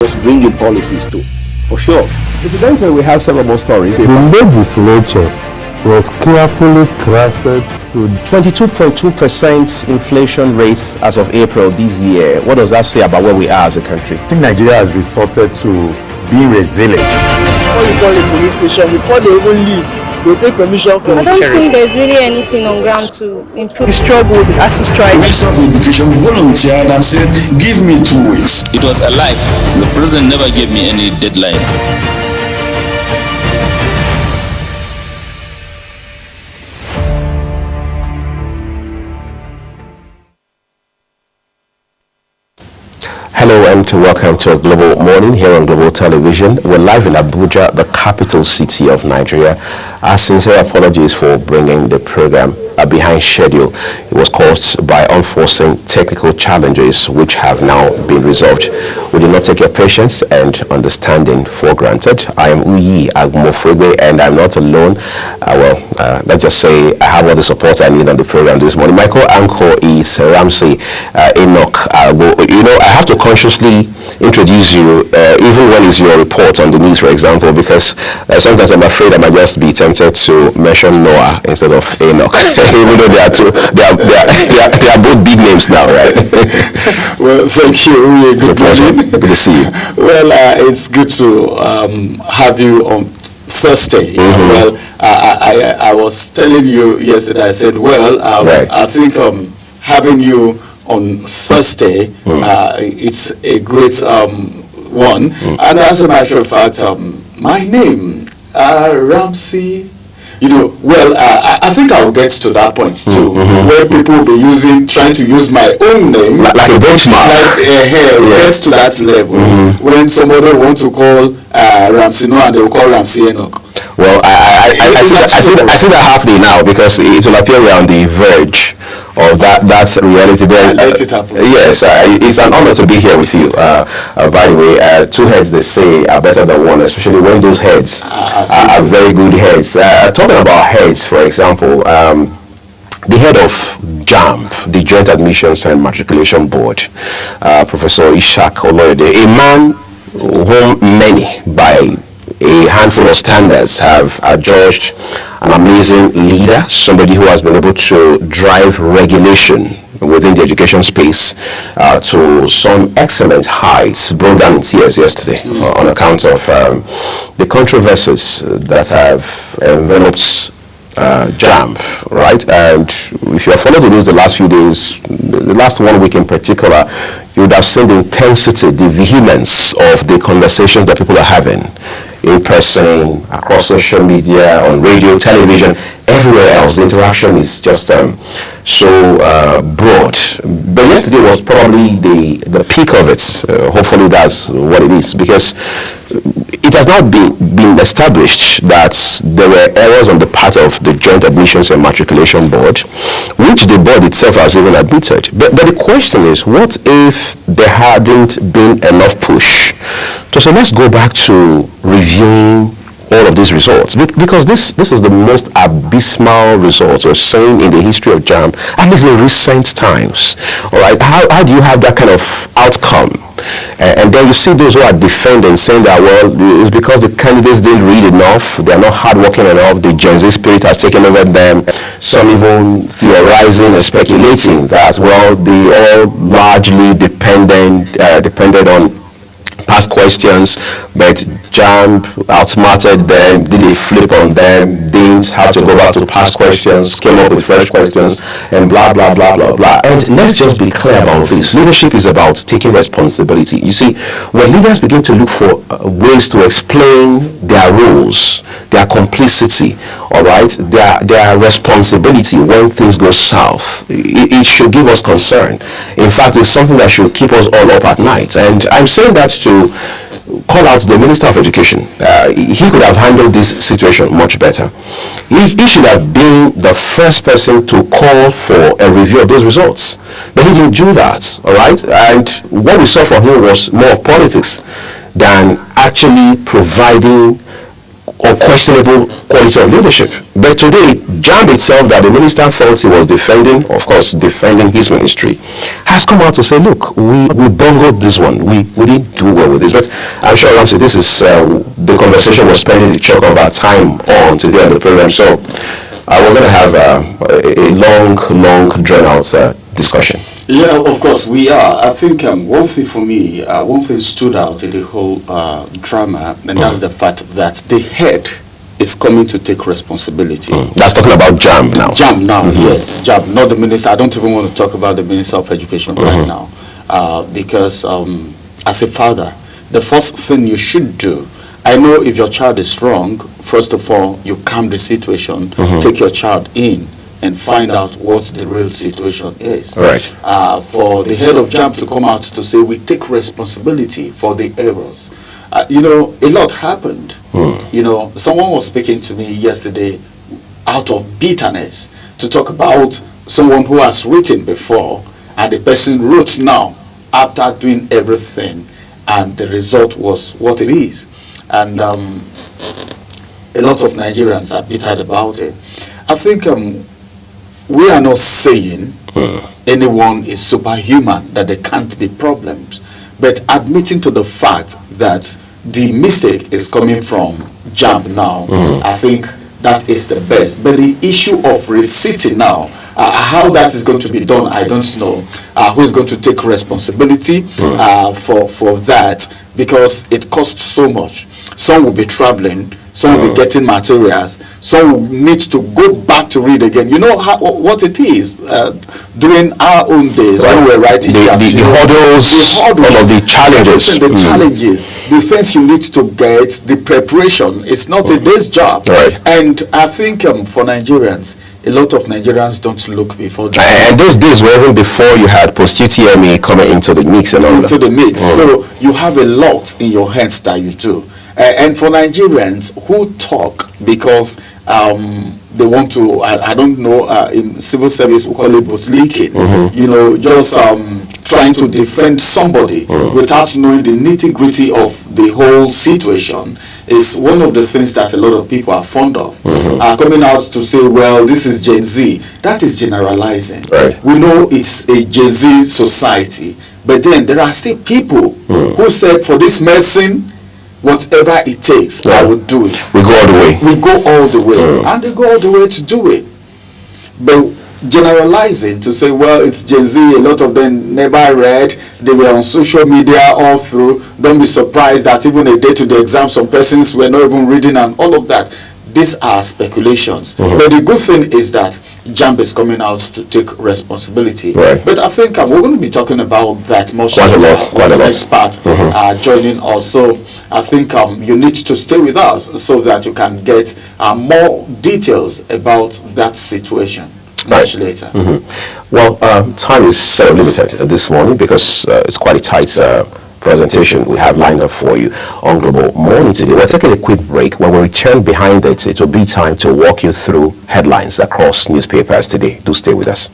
must bring in policies too, for sure. Incidentally, we have several more stories. The legislature was carefully crafted to 22.2% inflation rates as of April this year. What does that say about where we are as a country? I think Nigeria has resorted to being resilient. Before you call a police station, before they even leave, they take permission from I don't think there's really anything on ground to improve. We struggled as a strike. Minister of Education volunteered and said, give me 2 weeks. It was a lie. The president never gave me any deadline. Hello and welcome to a Global Morning here on Global Television. We're live in Abuja, the capital city of Nigeria. Our sincere apologies for bringing the program behind schedule. It was caused by unforeseen technical challenges which have now been resolved. We do not take your patience and understanding for granted. I am Uyi Agmofwegwe and I'm not alone. Let's just say I have all the support I need on the program this morning. My co-anchor is Ramsey Enoch. I have to consciously introduce you even when it's your report on the news, for example, because sometimes I'm afraid I might just be tempted to mention Noah instead of Enoch. Even though they are both big names now, right? Well, thank you. Good morning. Good to see you. Well, it's good to have you on Thursday. Mm-hmm. Well, I was telling you yesterday. I said, well, right. I think having you on Thursday, it's a great one. And as a matter of fact, my name, Ramsey. I think I'll get to that point too, where people will be trying to use my own name like a benchmark. Gets to that level when somebody wants to call Ramsey Noah and they will call Ramsey Enoch. Well, I see that happening now because it will appear we're on the verge of that reality there. Let it happen. Yes, it's an honor to be here with you. By the way, two heads, they say, are better than one, especially when those heads are very good heads. Talking about heads, for example, the head of JAMB, the Joint Admissions and Matriculation Board, Professor Ishak Oloyede, a man whom many, by a handful of standards, have adjudged an amazing leader, somebody who has been able to drive regulation within the education space to some excellent heights, broke down in tears yesterday on account of the controversies that have enveloped JAMB, right? And if you have followed the news the last few days, the last 1 week in particular, you would have seen the intensity, the vehemence of the conversations that people are having in person, across social media, on radio, television, everywhere else. The interaction is just so broad. But yesterday was probably the peak of it. Hopefully that's what it is, because it has not been established that there were errors on the part of the Joint Admissions and Matriculation Board, which the board itself has even admitted. But the question is, what if there hadn't been enough push? So let's go back to reviewing all of these results, because this is the most abysmal results we're seeing in the history of JAMB, at least in recent times. All right, how do you have that kind of outcome? And then you see those who are defending, saying that, well, it's because the candidates didn't read enough, they are not hardworking enough, the Gen Z spirit has taken over them. Some even theorizing and speculating that, well, they all largely depended on past questions, but JAMB outsmarted them, did a flip on them, didn't have to go back to past questions, came up with fresh questions, and blah, blah, blah, blah, blah. And let's just be clear about this. Leadership is about taking responsibility. You see, when leaders begin to look for ways to explain their roles, their complicity, all right, their responsibility when things go south, it should give us concern. In fact, it's something that should keep us all up at night. And I'm saying that to call out the Minister of Education. He could have handled this situation much better. He should have been the first person to call for a review of those results. But he didn't do that, all right? And what we saw from him was more of politics than actually providing unquestionable quality of leadership. But today, JAMB itself, that the minister thought he was defending, of course, defending his ministry, has come out to say, look, we bungled this one. We didn't do well with this. But I'm sure, Ramsey, this is the conversation was spending the chunk of our time on today on the program. So we're going to have a long, drawn-out discussion. Yeah, of course, we are. I think one thing for me, one thing stood out in the whole drama, and that's the fact that the head is coming to take responsibility. That's talking about JAMB now. JAMB now, yes. JAMB, not the minister. I don't even want to talk about the Minister of Education right now. Because as a father, the first thing you should do, I know if your child is wrong, first of all, you calm the situation, take your child in, and find out what the real situation is. Right. For the head of JAMB to come out to say we take responsibility for the errors. You know, a lot happened. You know, someone was speaking to me yesterday out of bitterness to talk about someone who has written before, and the person wrote now after doing everything, and the result was what it is. And a lot of Nigerians are bitter about it. I think we are not saying anyone is superhuman, that there can't be problems, but admitting to the fact that the mistake is coming from JAMB now, I think that is the best. But the issue of receipting now, how that is going to be done, I don't know. Who is going to take responsibility for that, because it costs so much. Some will be traveling, some will be getting materials, some will need to go back to read again. You know what it is during our own days when we were writing the hurdles, all of the challenges. The challenges, the things you need to get, the preparation. It's not a day's job. Right. And I think for Nigerians, a lot of Nigerians don't look before that. And those days were even before you had post-UTME coming into the mix and all that. Into the mix. So you have a lot in your hands that you do. And for Nigerians who talk because they want to, I don't know, in civil service we call it bootlicking, you know, just trying to defend somebody without knowing the nitty-gritty of the whole situation is one of the things that a lot of people are fond of. Coming out to say, well, this is Gen Z, that is generalizing. Right. We know it's a Gen Z society, but then there are still people who said, for this medicine, whatever it takes, I will do it. We go all the way. We go all the way. And they go all the way to do it. But generalizing to say, well, it's Gen Z, a lot of them never read, they were on social media all through. Don't be surprised that even a day to the exam, some persons were not even reading and all of that. These are speculations. But the good thing is that JAMB is coming out to take responsibility. Right. But I think we're going to be talking about that much Quite a lot. with the next part joining us. So I think you need to stay with us so that you can get more details about that situation much later. Well, time is sort of limited this morning because it's quite a tight presentation we have lined up for you on Global Morning today. We're taking a quick break. When we return behind it will be time to walk you through headlines across newspapers today. Do stay with us.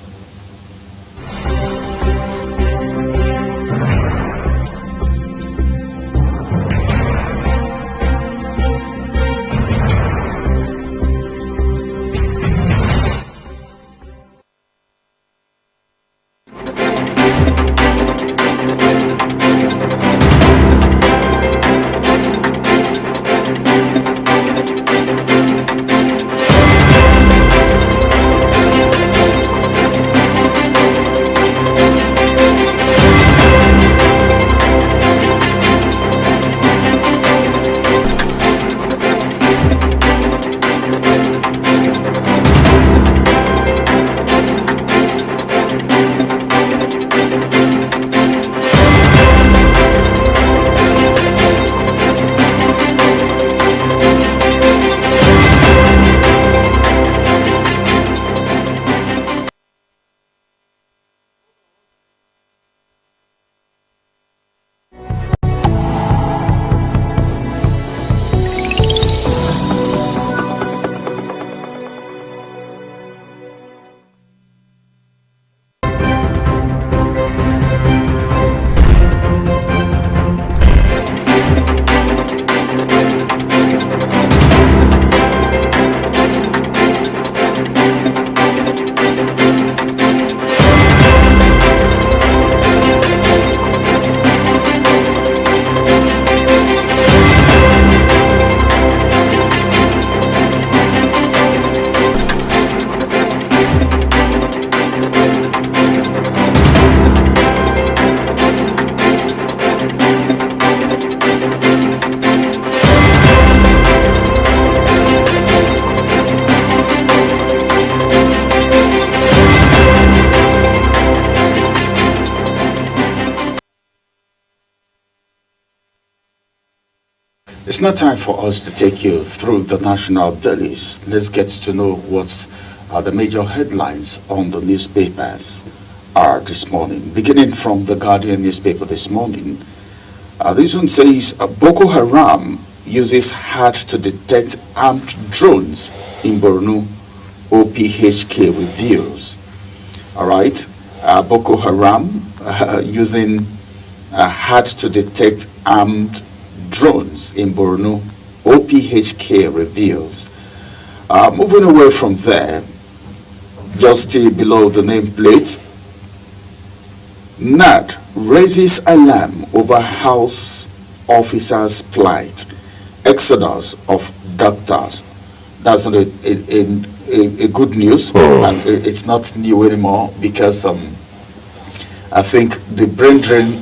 It's not time for us to take you through the national dailies. Let's get to know what are the major headlines on the newspapers are this morning. Beginning from the Guardian newspaper this morning, this one says Boko Haram uses hard to detect armed drones in Borno, OPHK reveals. All right, Boko Haram using hard to detect armed drones in Borno, OPHK reveals. Moving away from there, just below the nameplate, NAD raises alarm over House officers' plight, exodus of doctors. That's not a good news, and it's not new anymore because I think the brain drain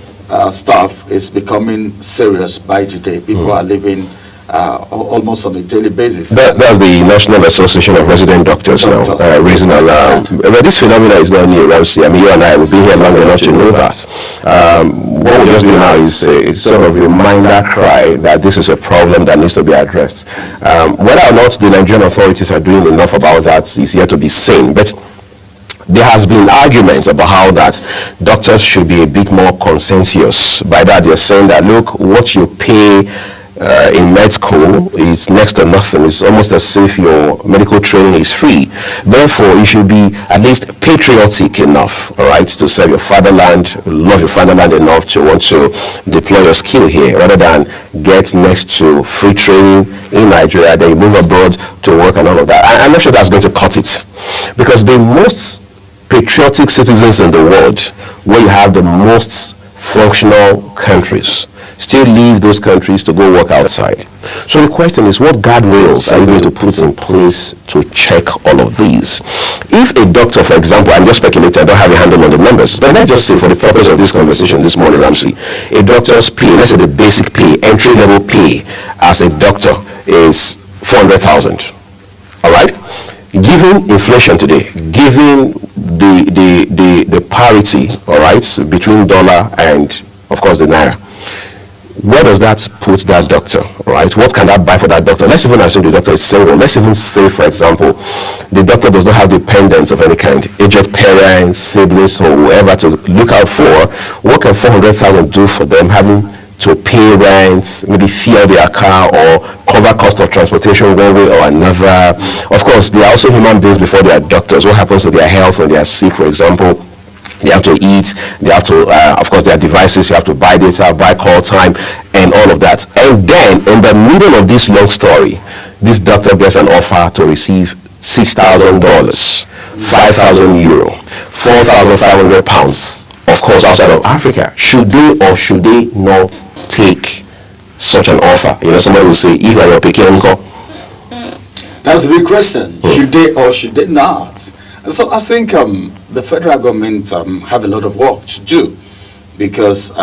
stuff is becoming serious by the day. People are living almost on a daily basis. That's the National Association of Resident Doctors now, raising around. But this phenomenon is not new, Ramsey. I mean, you and I will be here long enough to know that. What we're just doing now is sort of a reminder cry that this is a problem that needs to be addressed. Whether or not the Nigerian authorities are doing enough about that is yet to be seen. But there has been arguments about how that doctors should be a bit more conscientious. By that, they're saying that, look, what you pay in med school is next to nothing. It's almost as if your medical training is free. Therefore, you should be at least patriotic enough, all right, to serve your fatherland, love your fatherland enough to want to deploy your skill here, rather than get next to free training in Nigeria, then you move abroad to work and all of that. I'm not sure that's going to cut it, because the most patriotic citizens in the world, where you have the most functional countries, still leave those countries to go work outside. So the question is, what guardrails are you going to put in place to check all of these? If a doctor, for example, I'm just speculating, I don't have a handle on the numbers, but let's just say for the purpose of this conversation this morning, Ramsey, a doctor's pay, let's say the basic pay, entry-level pay as a doctor is 400,000. All right? Given inflation today, given the parity, all right, between dollar and, of course, the naira, where does that put that doctor, all right? What can that buy for that doctor? Let's even assume the doctor is single. Let's even say, for example, the doctor does not have dependents of any kind, aged parents, siblings, or whoever to look out for. What can 400,000 do for them, having to pay rent, maybe fuel their car, or cover cost of transportation one way or another? Of course, they are also human beings before they are doctors. What happens to their health when they are sick, for example? They have to eat, they have to, of course, their devices, you have to buy data, buy call time, and all of that. And then, in the middle of this long story, this doctor gets an offer to receive $6,000, 5,000 euro, 4,500 pounds, of course, outside of Africa. Should they or should they not take such an offer? You know, somebody will say, if you're picking, that's the big question. Should they or should they not? So I think the federal government have a lot of work to do, because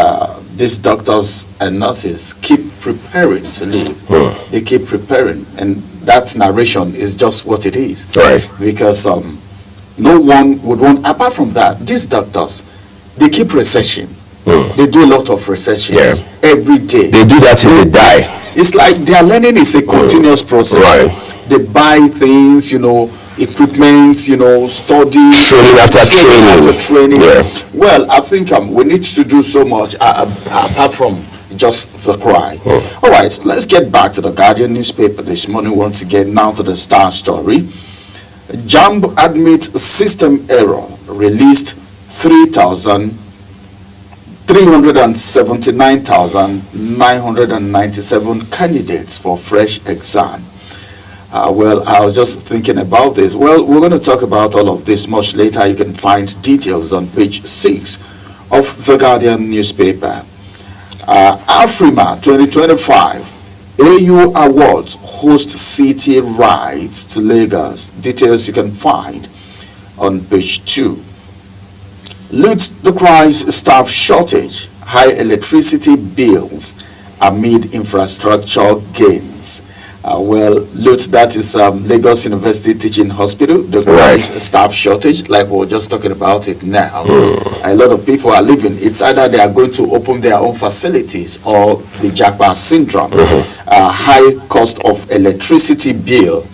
these doctors and nurses keep preparing to leave. They keep preparing, and that narration is just what it is. Right. Because no one would want, apart from that, these doctors, they keep researching. They do a lot of researches every day. They do that till they die. It's like their learning is a continuous process. Right. They buy things, you know, equipment, you know, study, Training after training. Yeah. Well, I think we need to do so much apart from just the cry. All right, let's get back to the Guardian newspaper this morning once again. Now to the Star story. JAMB admits system error, released 379,997 candidates for fresh exam. Well, I was just thinking about this. Well, we're going to talk about all of this much later. You can find details on page 6 of the Guardian newspaper. Afrima 2025 AU Awards host city rides to Lagos. Details you can find on page 2. Loot the cries staff shortage, high electricity bills amid infrastructure gains. Well, Loot, that is Lagos University Teaching Hospital. The staff shortage, like we were just talking about it now. A lot of people are leaving. It's either they are going to open their own facilities or the Japa syndrome. high cost of electricity bill.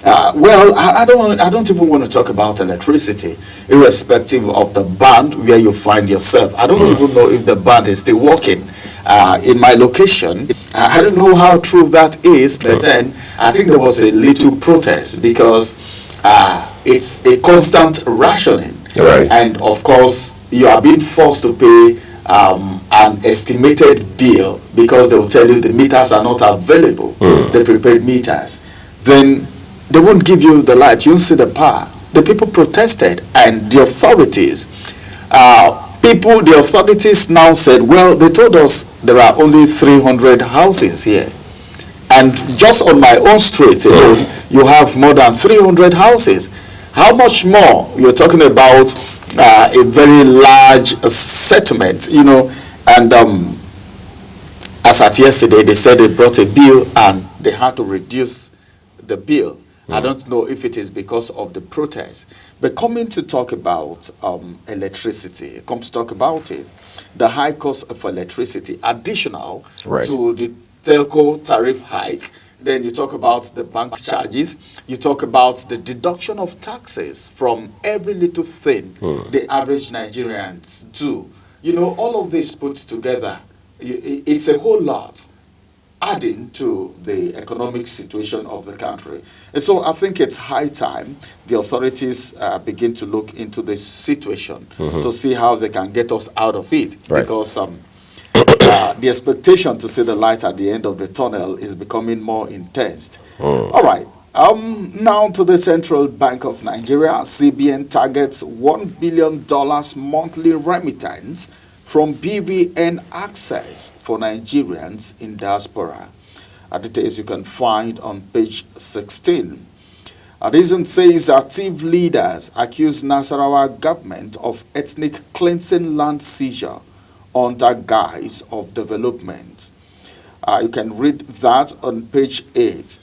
I don't even want to talk about electricity, irrespective of the band where you find yourself. I don't even know if the band is still working in my location. I don't know how true that is, but then I think there was a little protest because it's a constant rationing. Right. And of course, you are being forced to pay an estimated bill because they will tell you the meters are not available, the prepaid meters. Then they won't give you the light, you won't see the power. The people protested, and the authorities, the authorities now said, well, they told us there are only 300 houses here. And just on my own street alone, you have more than 300 houses. How much more? You're talking about a very large settlement, you know, and as at yesterday, they said they brought a bill and they had to reduce the bill. I don't know if it is because of the protest, but coming to talk about electricity, come to talk about it, the high cost of electricity, additional to the telco tariff hike. Then you talk about the bank charges. You talk about the deduction of taxes from every little thing the average Nigerians do. You know, all of this put together, it's a whole lot, adding to the economic situation of the country. And so I think it's high time the authorities begin to look into this situation to see how they can get us out of it. Because the expectation to see the light at the end of the tunnel is becoming more intense. All right. Now to the Central Bank of Nigeria. CBN targets $1 billion monthly remittance from BVN access for Nigerians in diaspora. Details you can find on page 16. Reason says active leaders accuse Nasarawa government of ethnic cleansing land seizure under guise of development. You can read that on page 8.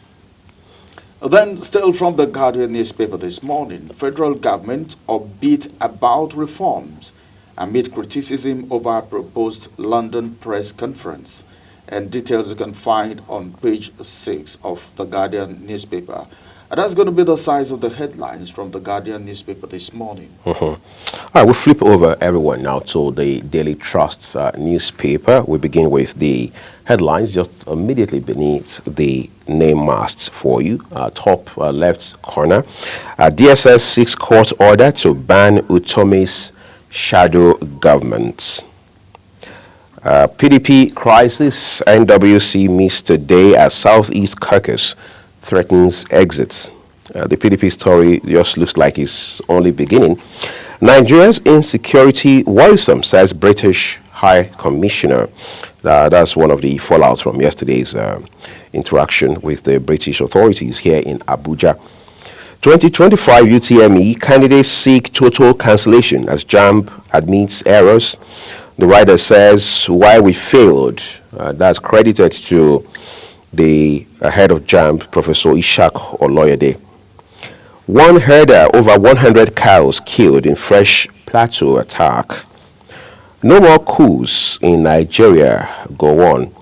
Then, still from the Guardian newspaper this morning, federal government upbeat about reforms amid criticism over proposed London press conference. And details you can find on page 6 of the Guardian newspaper. And that's going to be the size of the headlines from the Guardian newspaper this morning. All right, we'll flip over everyone now to the Daily Trust newspaper. We begin with the headlines just immediately beneath the name masts for you. Top left corner. DSS seeks court order to ban Utomi's shadow governments. PDP crisis. NWC meets today as Southeast Caucus threatens exits. The PDP story just looks like it's only beginning. Nigeria's insecurity worrisome, says British High Commissioner. That's one of the fallouts from yesterday's interaction with the British authorities here in Abuja. 2025 UTME candidates seek total cancellation as JAMB admits errors. The writer says why we failed. That's credited to the head of JAMB, Professor Ishak Oloyede. One herder, over 100 cows killed in Fresh Plateau attack. No more coups in Nigeria go on.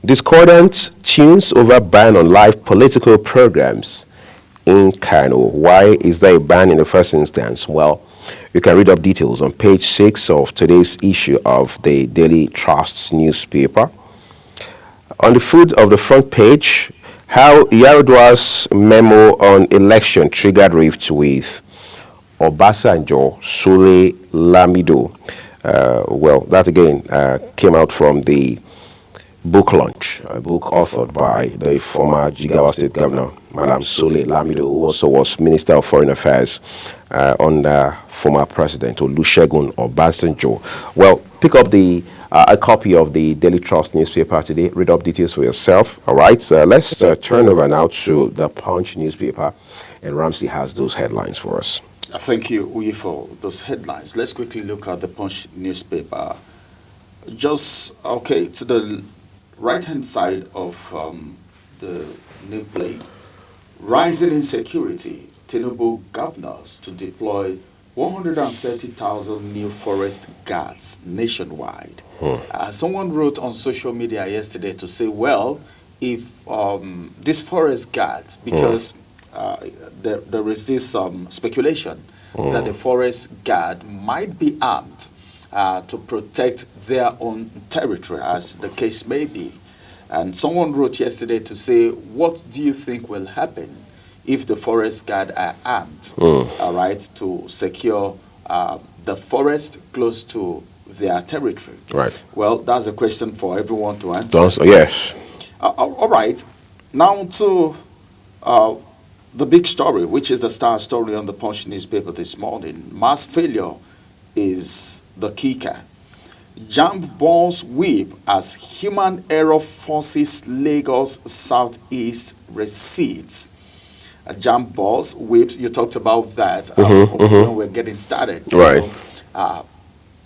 Discordant tunes over ban on live political programs in Kano. Why is there a ban in the first instance? Well, you can read up details on page 6 of today's issue of the Daily Trust newspaper. On the foot of the front page, how Yaradwa's memo on election triggered rift with Obasanjo, Sule Lamido. Well, that again came out from the book launch, a book authored by the former Jigawa State Governor, Madam Sule Lamido, who also was Minister of Foreign Affairs under former President Olusegun Obasanjo. Well, pick up a copy of the Daily Trust newspaper today. Read up details for yourself. All right, let's turn over now to the Punch newspaper, and Ramsey has those headlines for us. Thank you, Uyi, for those headlines. Let's quickly look at the Punch newspaper. Just, okay, to the right-hand side of the nameplate. Rising insecurity, Tinubu governors to deploy 130,000 new forest guards nationwide. Someone wrote on social media yesterday to say, well, if this forest guard, because there is this speculation that the forest guard might be armed to protect their own territory, as the case may be. And someone wrote yesterday to say, what do you think will happen if the forest guard are armed, all right, to secure the forest close to their territory? Right. Well, that's a question for everyone to answer. Yes. All right. Now to the big story, which is the star story on the Punch newspaper this morning. Mass failure is the kicker. JAMB balls whip as human error forces Lagos Southeast recedes. JAMB balls whips, you talked about that when we're getting started. Right.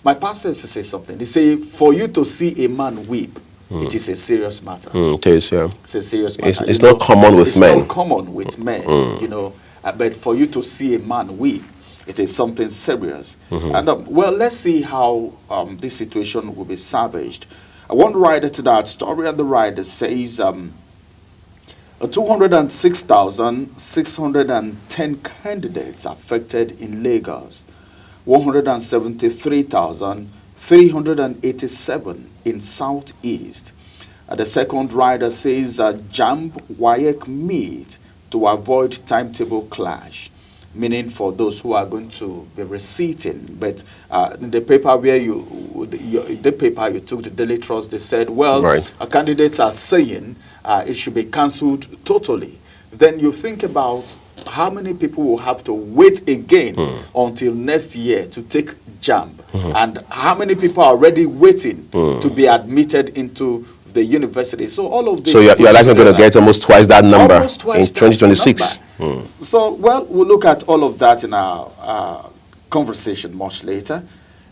My pastor used to say something. They say, for you to see a man weep, it is a serious matter. It is, yeah. It's a serious matter. It's not common with men. It's not common with men, you know. But for you to see a man weep, it is something serious. And well, let's see how this situation will be salvaged. One writer to that story, and the writer says 206,610 candidates affected in Lagos, 173,387 in Southeast. The second writer says JAMB WAEC meet to avoid timetable clash, meaning for those who are going to be receipting. But in the paper where the paper you took, the Daily Trust, they said, well, candidates are saying it should be cancelled totally. Then you think about how many people will have to wait again until next year to take JAMB, and how many people are already waiting to be admitted into the university. So all of this. So you're likely going to get almost twice that number in 2026. So, well, we'll look at all of that in our conversation much later.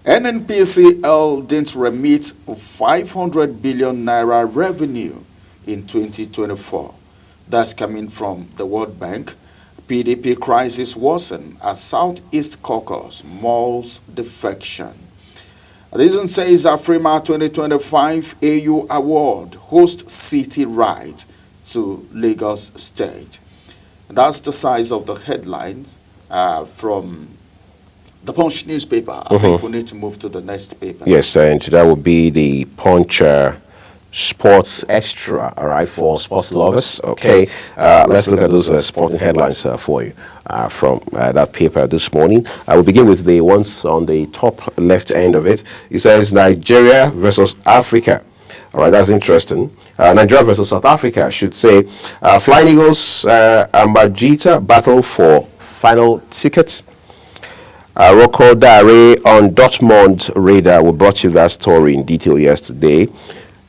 NNPCL didn't remit 500 billion naira revenue in 2024. That's coming from the World Bank. PDP crisis worsen as Southeast Caucus mauls defection. This one says Afrima 2025 AU Award host city right to Lagos State. That's the size of the headlines from the Punch newspaper. I think we need to move to the next paper. Yes, and that will be the Punch Sports Extra, all right, for sports lovers. Okay, let's look at those sporting headlines for you from that paper this morning. I will begin with the ones on the top left end of it. It says Nigeria versus Africa. All right, that's interesting. Nigeria versus South Africa, I should say. Flying Eagles and Majita battle for final ticket. Rocco Dare on Dortmund radar. We brought you that story in detail yesterday.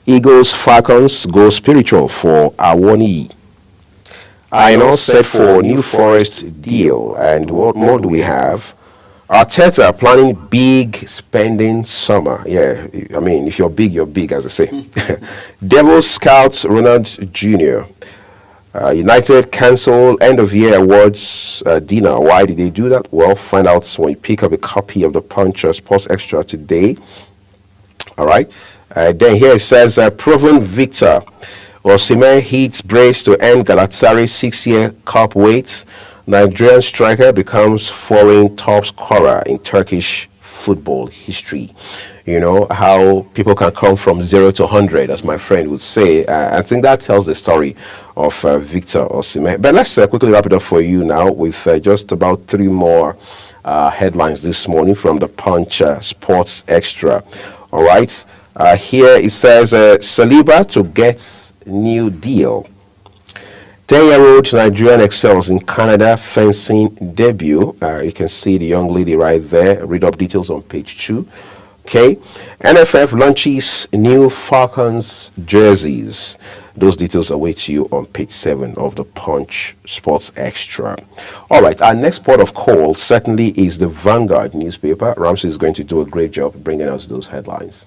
Eagles Falcons go spiritual for Awoni. Aino set for New Forest deal. And what more do we have? Arteta planning big spending summer. Yeah, I mean, if you're big, as I say. Devil Scouts Ronald Jr. United cancel end of year awards dinner. Why did they do that? Well, find out when you pick up a copy of the Punch Sports Extra today. All right. Then here it says proven victor. Osimhen hits brace to end Galatasaray 6-year cup wait. Nigerian striker becomes foreign top scorer in Turkish football history. You know, how people can come from 0 to 100, as my friend would say. I think that tells the story of Victor Osimhen. But let's quickly wrap it up for you now with just about 3 more headlines this morning from the Punch Sports Extra. All right. Here it says Saliba to get new deal. 10-year-old Nigerian excels in Canada fencing debut. You can see the young lady right there. Read up details on page 2. Okay. NFF launches new Falcons jerseys. Those details await you on page 7 of the Punch Sports Extra. All right. Our next port of call certainly is the Vanguard newspaper. Ramsey is going to do a great job bringing us those headlines.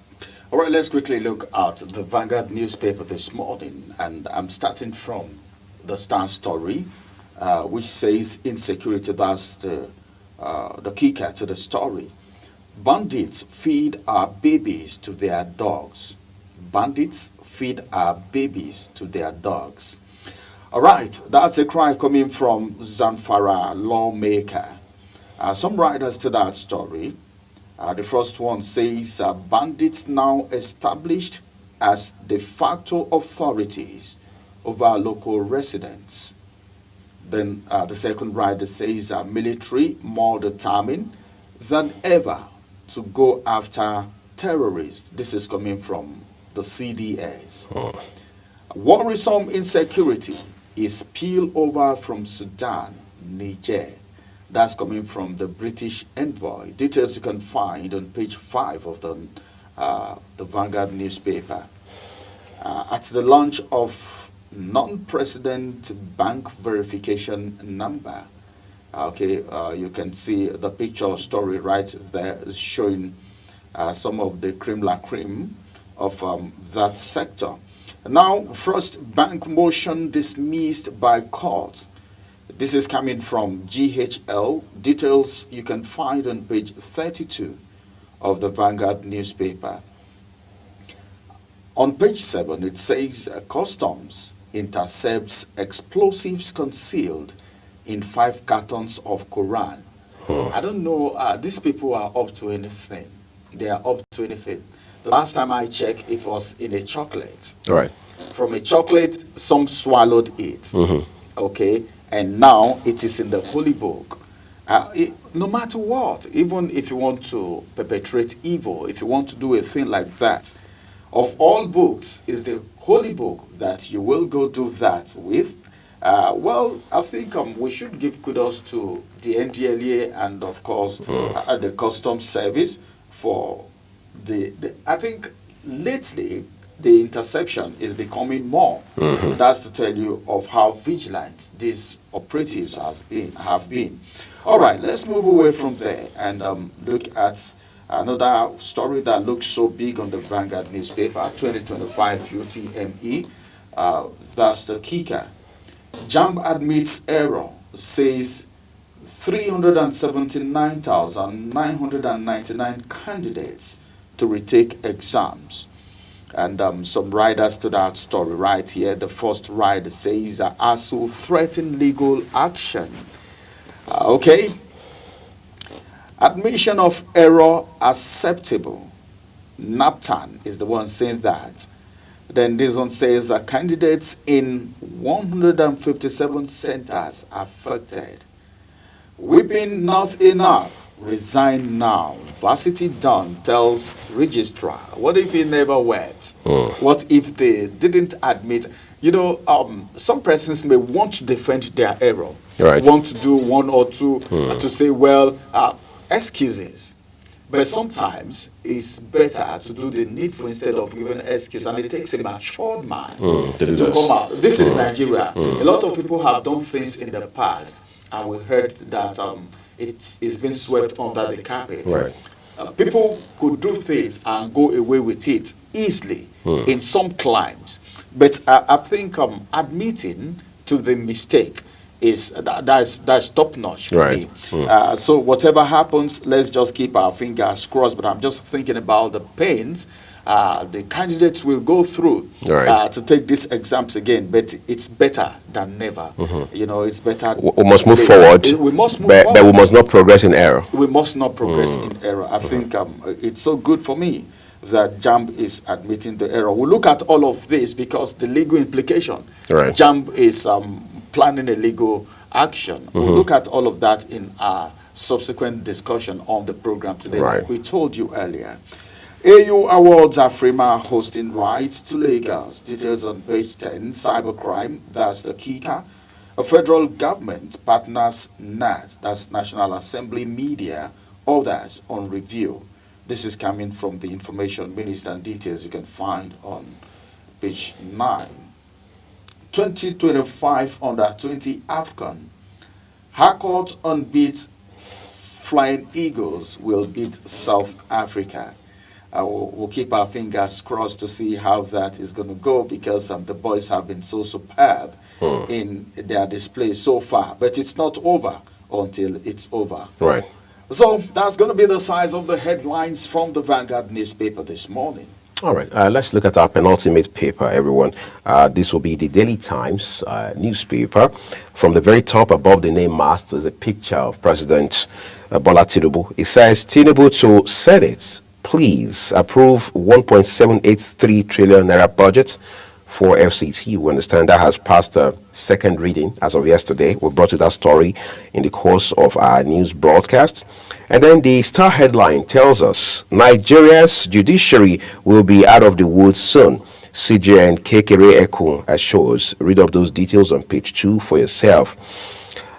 All right, let's quickly look at the Vanguard newspaper this morning, and I'm starting from the Star story, which says insecurity. That's the kicker to the story. Bandits feed our babies to their dogs. bandits feed our babies to their dogs. All right, that's a cry coming from Zamfara lawmaker. Some writers to that story. The first one says, bandits now established as de facto authorities over local residents. Then the second writer says, military more determined than ever to go after terrorists. This is coming from the CDS. Worrisome insecurity is spilled over from Sudan, Niger. That's coming from the British envoy. Details you can find on page 5 of the Vanguard newspaper. At the launch of non-president bank verification number. You can see the picture story right there is showing some of the creme la creme of that sector. Now, first bank motion dismissed by court. This is coming from GHL. Details you can find on page 32 of the Vanguard newspaper. On page 7, it says customs intercepts explosives concealed in 5 cartons of Quran. I don't know, these people are up to anything. They are up to anything. The last time I checked, it was in a chocolate. Right. From a chocolate, some swallowed it. Okay. And now it is in the Holy Book. No matter what, even if you want to perpetrate evil, if you want to do a thing like that, of all books, is the Holy Book that you will go do that with. Well, I think we should give kudos to the NDLEA and, of course, the Customs Service for I think lately the interception is becoming more. That's to tell you of how vigilant these operatives have been. All right, let's move away from there and look at another story that looks so big on the Vanguard newspaper, 2025 UTME. That's the kicker. JAMB admits error, says 379,999 candidates to retake exams. And some writers to that story right here. The first writer says ASU threaten legal action. Okay. Admission of error acceptable. NAPTAN is the one saying that. Then this one says candidates in 157 centers affected. Weeping not enough. Resign now. Varsity done tells registrar. What if he never wept? What if they didn't admit? You know, some persons may want to defend their error. Right. Want to do one or two to say, well, excuses. But sometimes it's better to do the needful instead of giving an excuse. And it takes a matured man to come out. This is Nigeria. A lot of people have done things in the past, and we heard that it's been swept under the carpet. Right. People could do things and go away with it easily in some climes. But I think admitting to the mistake that's top notch for me. So whatever happens, let's just keep our fingers crossed. But I'm just thinking about the pains the candidates will go through to take these exams again. But it's better than never. You know, it's better. We must move forward. We must move forward. But we must not progress in error. We must not progress in error. I think it's so good for me that JAMB is admitting the error. We'll look at all of this because the legal implication. JAMB is planning a legal action. We'll look at all of that in our subsequent discussion on the program today. Like we told you earlier. AU awards Afrima hosting rights to Lagos. Details on page 10. Cybercrime, that's the kicker. A federal government partners NAS, that's National Assembly Media, others on review. This is coming from the Information Minister, and details you can find on page 9. 2025 Under-20 AFCON. Harcourt unbeat Flying Eagles will beat South Africa. We'll keep our fingers crossed to see how that is going to go because the boys have been so superb in their display so far. But it's not over until it's over. Right. So that's going to be the size of the headlines from the Vanguard newspaper this morning. All right, let's look at our penultimate paper, everyone. This will be the Daily Times newspaper. From the very top above the name mast, there's a picture of President Bola Tinubu. It says, Tinubu to Senate, please approve 1.783 trillion naira budget for FCT. We understand that has passed a second reading as of yesterday. We brought you that story in the course of our news broadcast. And then the Star headline tells us Nigeria's judiciary will be out of the woods soon. CJ and Kekere Ekun assures. Read up those details on page 2 for yourself.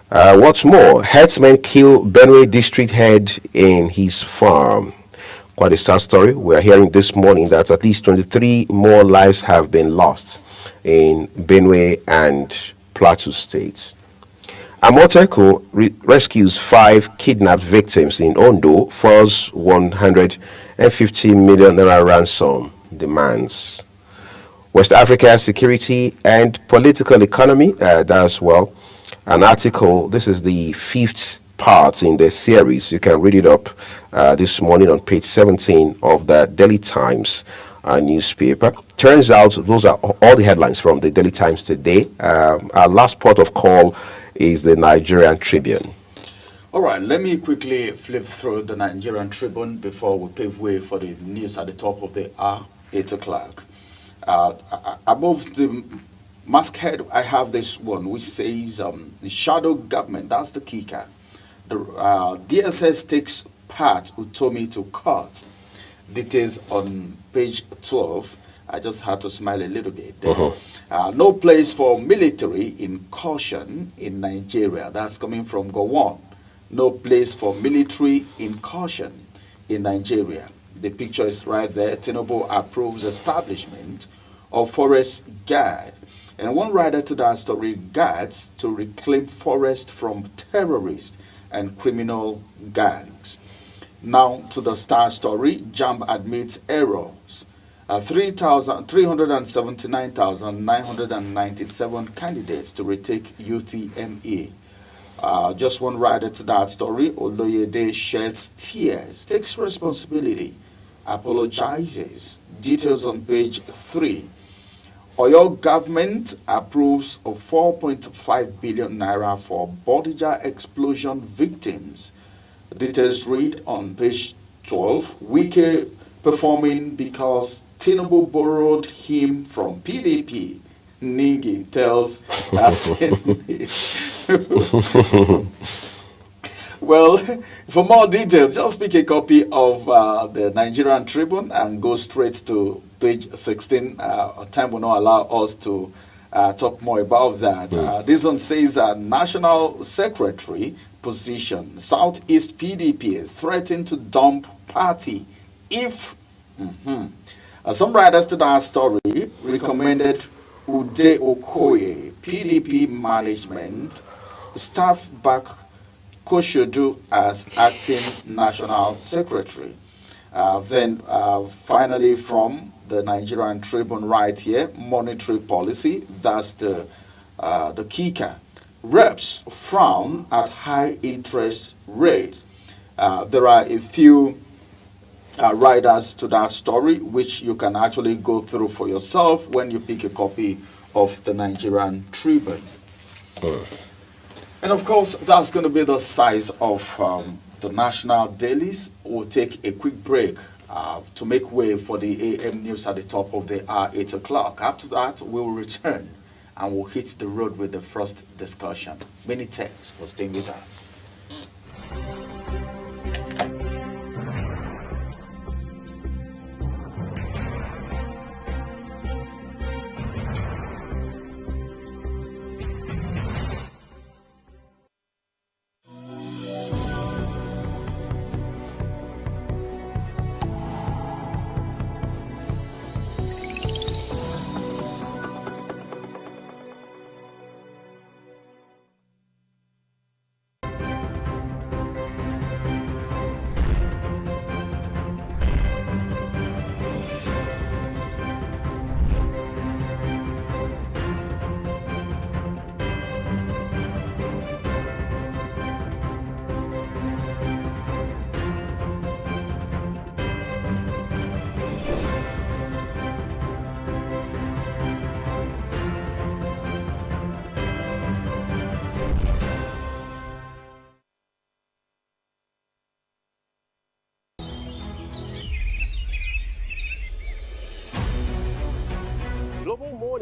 What's more, herdsmen kill Benue district head in his farm. Quite a sad story. We are hearing this morning that at least 23 more lives have been lost in Benue and Plateau states. Amoteco rescues 5 kidnapped victims in Ondo, falls 150 million naira ransom demands. West Africa security and political economy, that's well an article. This is the 5th part in the series. You can read it up this morning on page 17 of the Daily Times newspaper. Turns out those are all the headlines from the Daily Times today. Our last port of call is the Nigerian Tribune. All right, let me quickly flip through the Nigerian Tribune before we pave way for the news at the top of the hour, 8 o'clock. Above the masthead, I have this one which says the shadow government. That's the kicker. The DSS takes part Utomi to court. Details on page 12. I just had to smile a little bit there. No place for military incursion in Nigeria. That's coming from Gowon. No place for military incursion in Nigeria. The picture is right there. Tinubu approves establishment of forest guard. And one writer to that story, guards to reclaim forest from terrorists and criminal gangs. Now to the Star story, JAMB admits errors. 379,997 candidates to retake UTME. Just one writer to that story, Oloyede sheds tears, takes responsibility, apologizes. Details on page 3. Oyo government approves of 4.5 billion naira for Bodija explosion victims. Details read on page 12. Wike performing because Tinubu borrowed him from PDP. Ningi tells us it. Well, for more details, just pick a copy of the Nigerian Tribune and go straight to page 16. Time will not allow us to talk more about that. This one says National Secretary position. Southeast PDP threatened to dump party if... some writers to that story recommended Ude Okoye, PDP management, staff back Koshodu as acting national secretary. Then finally from the Nigerian Tribune right here, monetary policy, that's the kicker. Reps frown at high interest rates. There are a few writers to that story which you can actually go through for yourself when you pick a copy of the Nigerian Tribune. And of course, that's going to be the size of the national dailies. We'll take a quick break to make way for the AM news at the top of the hour, 8 o'clock. After that, we will return and we'll hit the road with the first discussion. Many thanks for staying with us.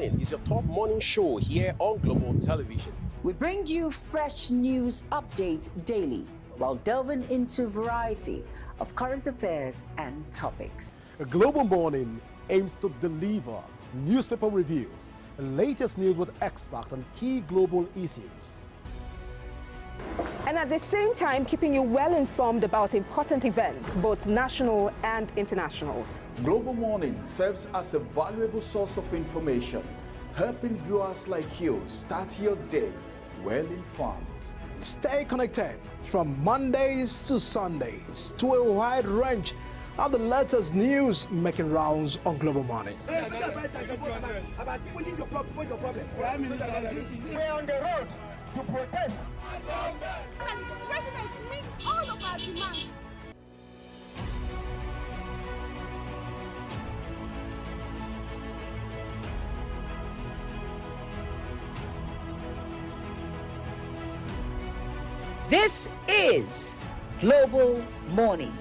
Morning is your top morning show here on Global Television. We bring you fresh news updates daily while delving into a variety of current affairs and topics. Global Morning aims to deliver newspaper reviews and latest news with experts on key global issues. And at the same time, keeping you well informed about important events, both national and international. Global Morning serves as a valuable source of information, helping viewers like you start your day well informed. Stay connected from Mondays to Sundays to a wide range of the latest news making rounds on Global Morning. We're on the road to protest. The president meets all of our demands. This is Global Morning.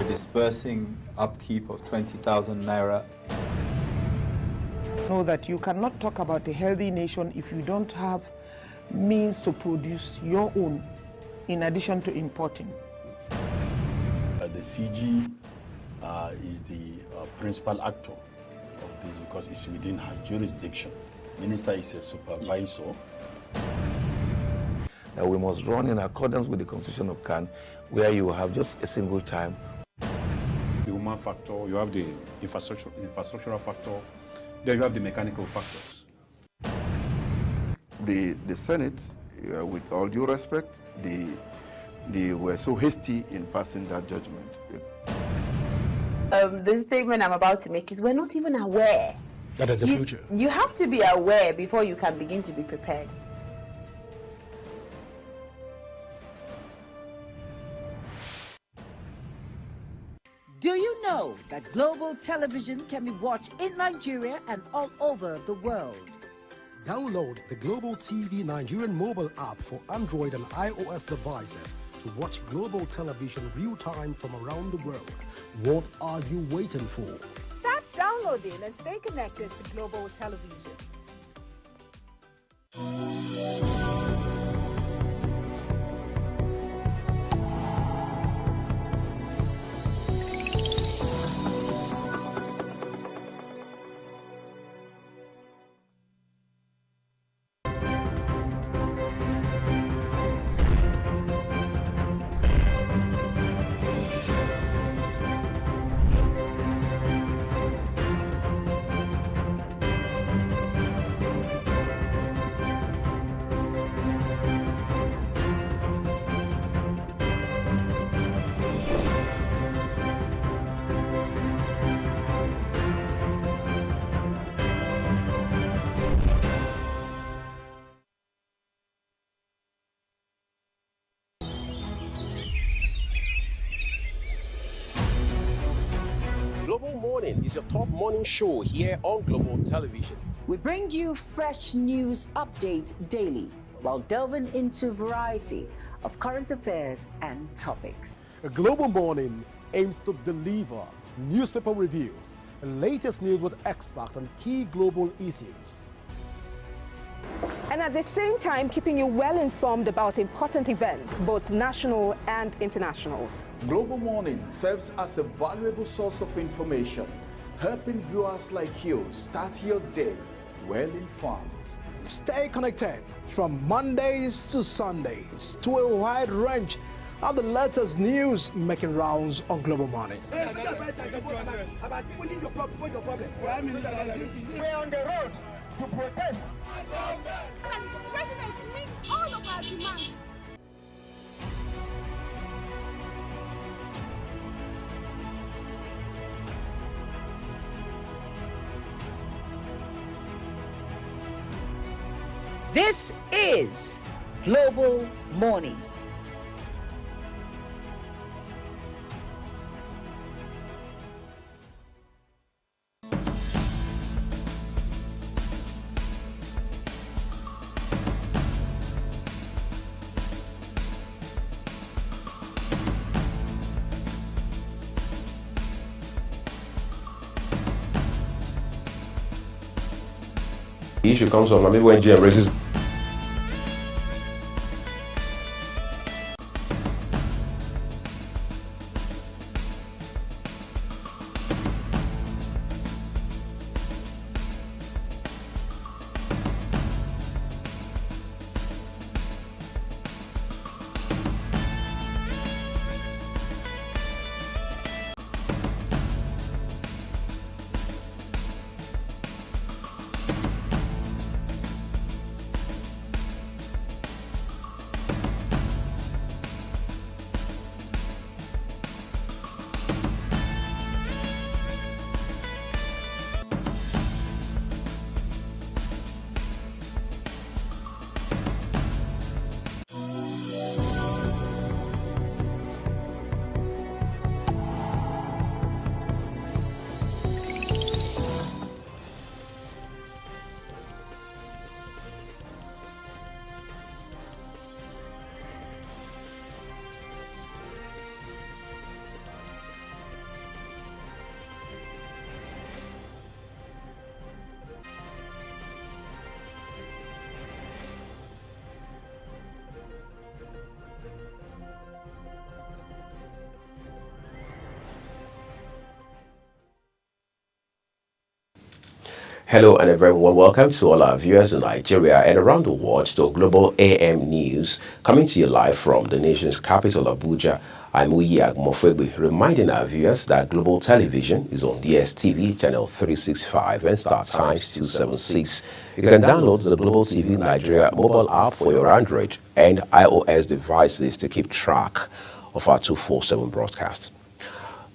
Disbursing upkeep of 20,000 naira. Know that you cannot talk about a healthy nation if you don't have means to produce your own in addition to importing. The CG is the principal actor of this because it's within her jurisdiction. Minister is a supervisor. That we must run in accordance with the Constitution of CAN, where you have just a single time. The human factor, you have the infrastructural factor, then you have the mechanical factors. The Senate, with all due respect, they were so hasty in passing that judgment. The statement I'm about to make is we're not even aware. That is the future. You have to be aware before you can begin to be prepared. Do you know that global television can be watched in Nigeria and all over the world? Download the Global TV Nigerian mobile app for Android and iOS devices to watch global television real-time from around the world. What are you waiting for? Start downloading and stay connected to global television. Global Morning is your top morning show here on Global Television. We bring you fresh news updates daily while delving into a variety of current affairs and topics. A Global Morning aims to deliver newspaper reviews and latest news with experts on key global issues. And at the same time, keeping you well informed about important events, both national and internationals. Global Morning serves as a valuable source of information, helping viewers like you start your day well informed. Stay connected from Mondays to Sundays to a wide range of the latest news making rounds on Global Morning. We're on the road to protest. The president meets all of our demands. This is Global Morning. The issue comes from maybe when GM raises. Hello and a very warm welcome to all our viewers in Nigeria and around the world to Global AM News, coming to you live from the nation's capital, Abuja. I'm Uyag Mofegbe, reminding our viewers that Global Television is on DSTV channel 365 and Star Times 276. You can download the Global TV Nigeria mobile app for your Android and iOS devices to keep track of our 247 broadcasts.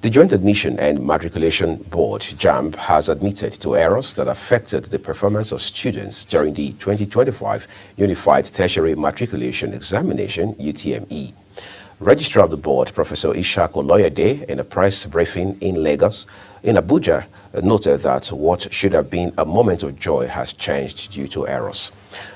The Joint Admission and Matriculation Board, JAMB, has admitted to errors that affected the performance of students during the 2025 Unified Tertiary Matriculation Examination, UTME. Registrar of the board, Professor Ishaq Oloyede, in a press briefing in Lagos, in Abuja, noted that what should have been a moment of joy has changed due to errors.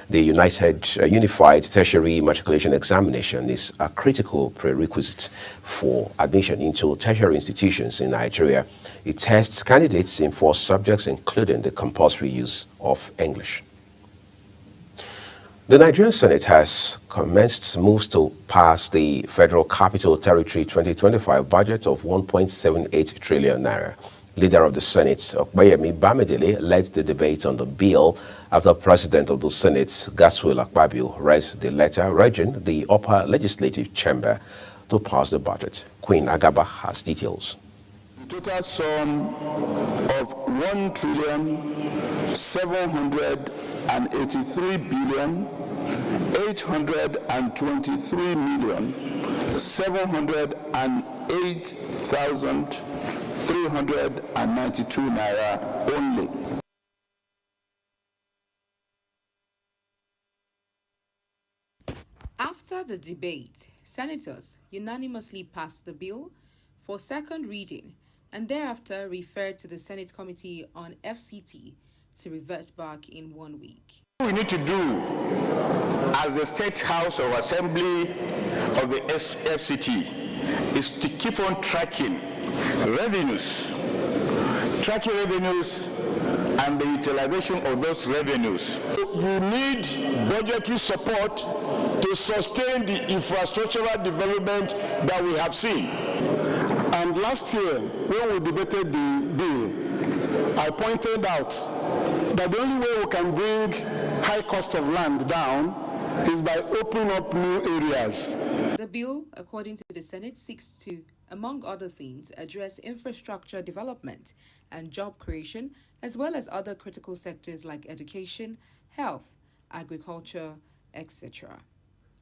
The Unified Tertiary Matriculation Examination is a critical prerequisite for admission into tertiary institutions in Nigeria. It tests candidates in 4 subjects, including the compulsory use of English. The Nigerian Senate has commenced moves to pass the Federal Capital Territory 2025 budget of 1.78 trillion naira. Leader of the Senate, Okpeyemi Bamidele, led the debate on the bill after President of the Senate, Godswill Akpabio, read the letter urging the upper legislative chamber to pass the budget. Queen Agaba has details. The total sum of 1,803,828,708,392 naira only. After the debate, senators unanimously passed the bill for second reading and thereafter referred to the Senate Committee on FCT to revert back in 1 week. What we need to do as the State House of Assembly of the FCT is to keep on tracking revenues and the utilization of those revenues. You need budgetary support to sustain the infrastructural development that we have seen. And last year, when we debated the bill, I pointed out that the only way we can bring high cost of land down is by opening up new areas. The bill, according to the Senate, seeks to, among other things, address infrastructure development and job creation, as well as other critical sectors like education, health, agriculture, etc.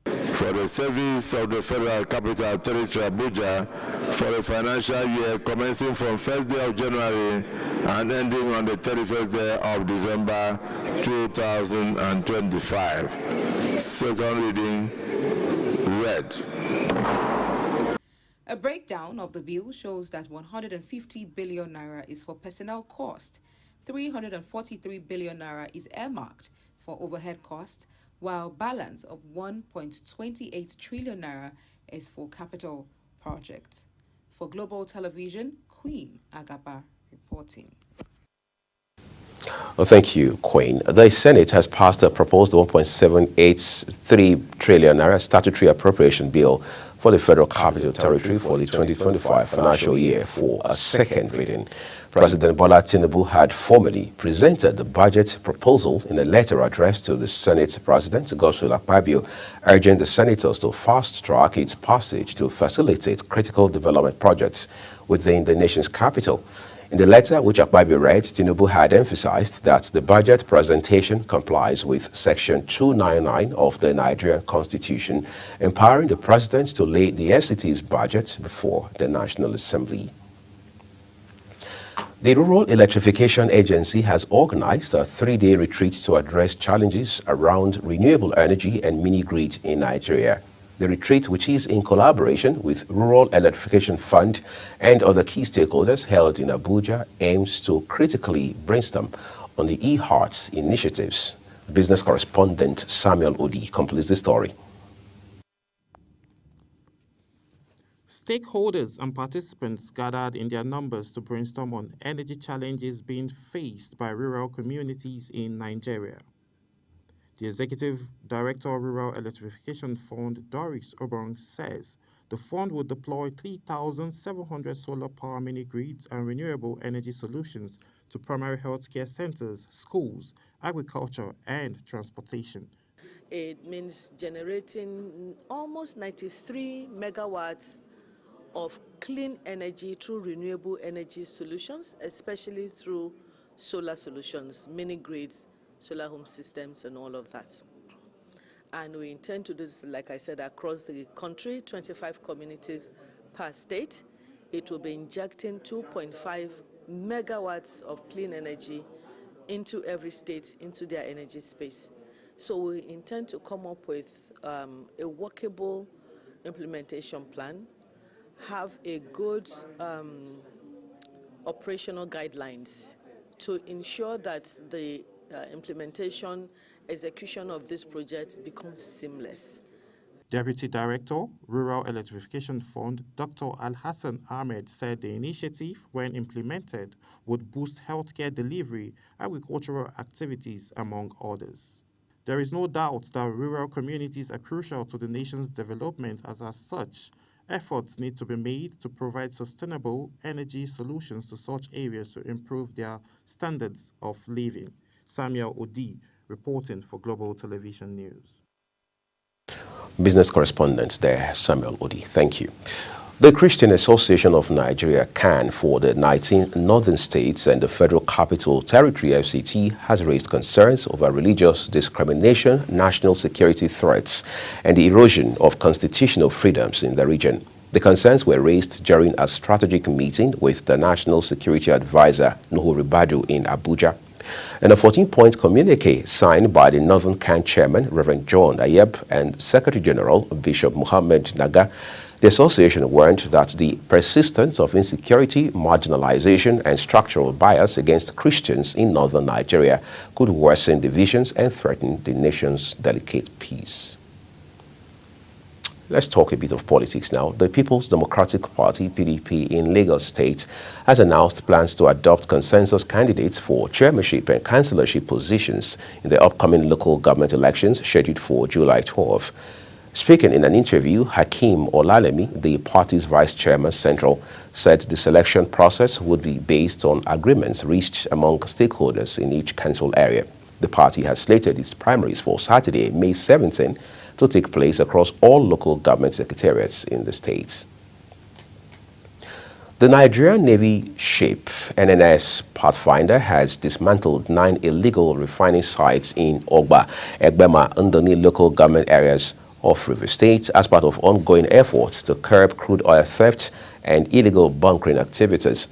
For the service of the Federal Capital Territory, Abuja, for the financial year commencing from 1st day of January and ending on the 31st day of December 2025. Second reading read. A breakdown of the bill shows that 150 billion naira is for personnel cost, 343 billion naira is earmarked for overhead costs, while balance of 1.28 trillion naira is for capital projects. For Global Television, Queen Agaba reporting. Well, thank you, Queen. The Senate has passed a proposed 1.783 trillion naira statutory appropriation bill for the Federal Capital Territory for the 2025 financial year for a second reading. President Bola Tinubu had formally presented the budget proposal in a letter addressed to the Senate President, Godswill Akpabio, urging the senators to fast-track its passage to facilitate critical development projects within the nation's capital. In the letter, which Akpabio read, Tinubu had emphasized that the budget presentation complies with Section 299 of the Nigerian Constitution, empowering the President to lay the FCT's budget before the National Assembly. The Rural Electrification Agency has organized a 3-day retreat to address challenges around renewable energy and mini-grid in Nigeria. The retreat, which is in collaboration with Rural Electrification Fund and other key stakeholders held in Abuja, aims to critically brainstorm on the eHearts initiatives. Business correspondent Samuel Odi completes the story. Stakeholders and participants gathered in their numbers to brainstorm on energy challenges being faced by rural communities in Nigeria. The Executive Director of Rural Electrification Fund, Doris Obong, says the fund will deploy 3,700 solar power mini-grids and renewable energy solutions to primary health care centers, schools, agriculture, and transportation. It means generating almost 93 megawatts of clean energy through renewable energy solutions, especially through solar solutions, mini grids, solar home systems, and all of that. And we intend to do this, like I said, across the country, 25 communities per state. It will be injecting 2.5 megawatts of clean energy into every state, into their energy space. So we intend to come up with a workable implementation plan, have a good operational guidelines to ensure that the implementation, execution of this project becomes seamless. Deputy Director, Rural Electrification Fund, Dr. Al-Hassan Ahmed said the initiative, when implemented, would boost healthcare delivery, agricultural activities, among others. There is no doubt that rural communities are crucial to the nation's development, as such, efforts need to be made to provide sustainable energy solutions to such areas to improve their standards of living. Samuel Odi, reporting for Global Television News. Business correspondent there, Samuel Odi. Thank you. The Christian Association of Nigeria, CAN, for the 19 northern states and the Federal Capital Territory, FCT, has raised concerns over religious discrimination, national security threats, and the erosion of constitutional freedoms in the region. The concerns were raised during a strategic meeting with the National Security Advisor, Nuhu Ribadu, in Abuja. In a 14-point communique signed by the Northern CAN Chairman, Reverend John Ayeb, and Secretary General, Bishop Muhammad Naga, the association warned that the persistence of insecurity, marginalization, and structural bias against Christians in northern Nigeria could worsen divisions and threaten the nation's delicate peace. Let's talk a bit of politics now. The People's Democratic Party, PDP, in Lagos State has announced plans to adopt consensus candidates for chairmanship and councillorship positions in the upcoming local government elections scheduled for July 12. Speaking in an interview, Hakeem Olalemi, the party's vice chairman central, said the selection process would be based on agreements reached among stakeholders in each council area. The party has slated its primaries for Saturday, May 17, to take place across all local government secretariats in the states. The Nigerian Navy ship NNS Pathfinder has dismantled 9 illegal refining sites in Ogba, Egbema, Ndoni local government areas of River State as part of ongoing efforts to curb crude oil theft and illegal bunkering activities.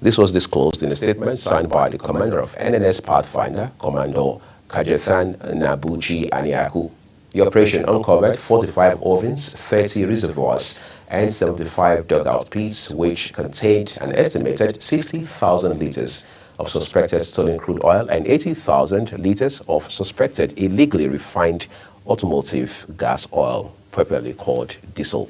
This was disclosed in a statement signed by the commander of NNS Pathfinder, Commando Kajethan Nabuchi Aniaku. The operation uncovered 45 ovens, 30 reservoirs, and 75 dugout pits, which contained an estimated 60,000 liters of suspected stolen crude oil and 80,000 liters of suspected illegally refined automotive gas oil, popularly called diesel.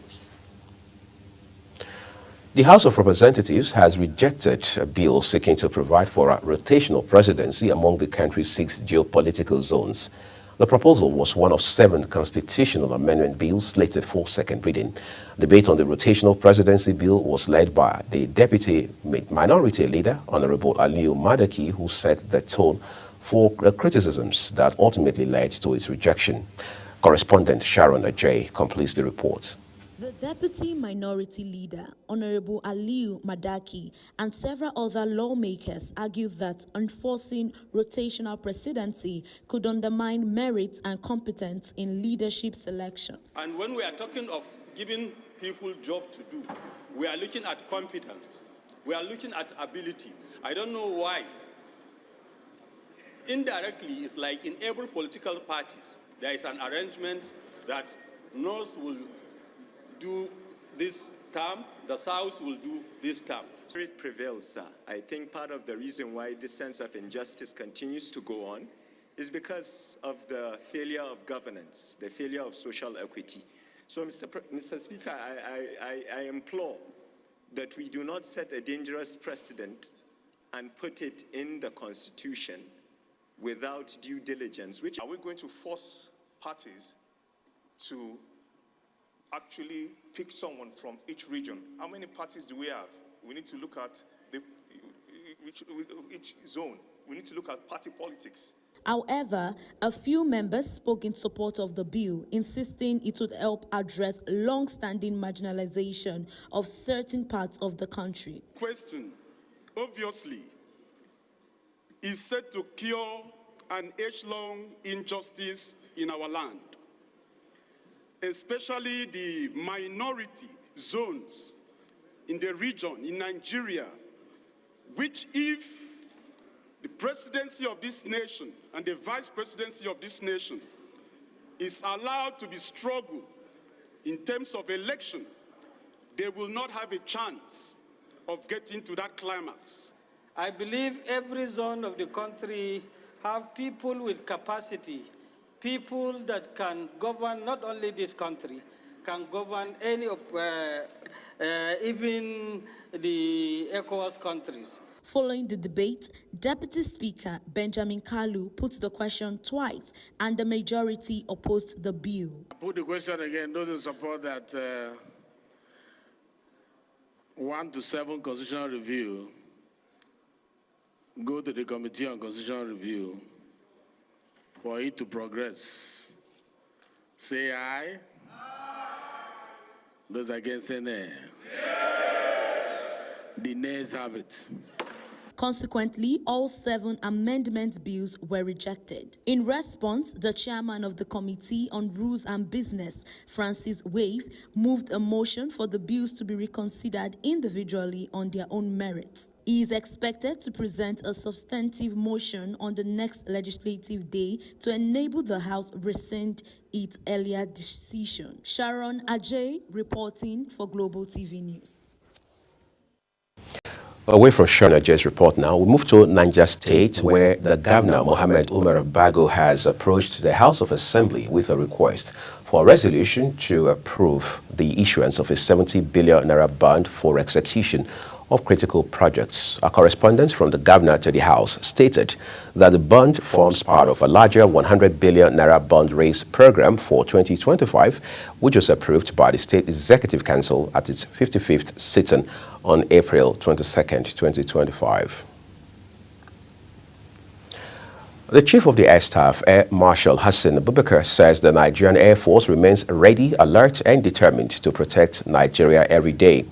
The House of Representatives has rejected a bill seeking to provide for a rotational presidency among the country's 6 geopolitical zones. The proposal was one of 7 constitutional amendment bills slated for second reading. Debate on the rotational presidency bill was led by the Deputy Minority Leader, Honorable Aliyu Madaki, who set the tone for criticisms that ultimately led to its rejection. Correspondent Sharon Ajay completes the report. The Deputy Minority Leader, Honorable Aliyu Madaki, and several other lawmakers argued that enforcing rotational presidency could undermine merit and competence in leadership selection. And when we are talking of giving people job to do, we are looking at competence. We are looking at ability. I don't know why. Indirectly, it's like in every political parties, there is an arrangement that North will do this term, the South will do this term. It prevails, sir. I think part of the reason why this sense of injustice continues to go on is because of the failure of governance, the failure of social equity. So, Mr. Speaker, I implore that we do not set a dangerous precedent and put it in the Constitution without due diligence. Which are we going to force parties to actually pick someone from each region? How many parties do we have? We need to look at each zone. We need to look at party politics. However, a few members spoke in support of the bill, insisting it would help address long-standing marginalization of certain parts of the country. Question, obviously, is set to cure an age-long injustice in our land, especially the minority zones in the region, in Nigeria, which if the presidency of this nation and the vice presidency of this nation is allowed to be struggled in terms of election, they will not have a chance of getting to that climax. I believe every zone of the country have people with capacity, people that can govern not only this country, can govern any of, even the ECOWAS countries. Following the debate, Deputy Speaker Benjamin Kalu put the question twice, and the majority opposed the bill. I put the question again. Those in support that 1 to 7 constitutional review go to the Committee on Constitutional Review for it to progress. Say aye. Those against say nay. The nays have it. Consequently, all 7 amendment bills were rejected. In response, the chairman of the Committee on Rules and Business, Francis Wave, moved a motion for the bills to be reconsidered individually on their own merits. He is expected to present a substantive motion on the next legislative day to enable the House rescind its earlier decision. Sharon Ajay reporting for Global TV News. Away from Sharon Ajay's report now, we move to Niger State, where the governor, Mohammed Umar Bago, has approached the House of Assembly with a request for a resolution to approve the issuance of a 70 billion naira bond for execution of critical projects. A correspondent from the governor to the House stated that the bond forms part of a larger 100 billion naira bond raise program for 2025, which was approved by the State Executive Council at its 55th sitting on April 22nd, 2025. The Chief of the Air Staff, Air Marshal Hassan Abubakar, says the Nigerian Air Force remains ready, alert, and determined to protect Nigeria every day.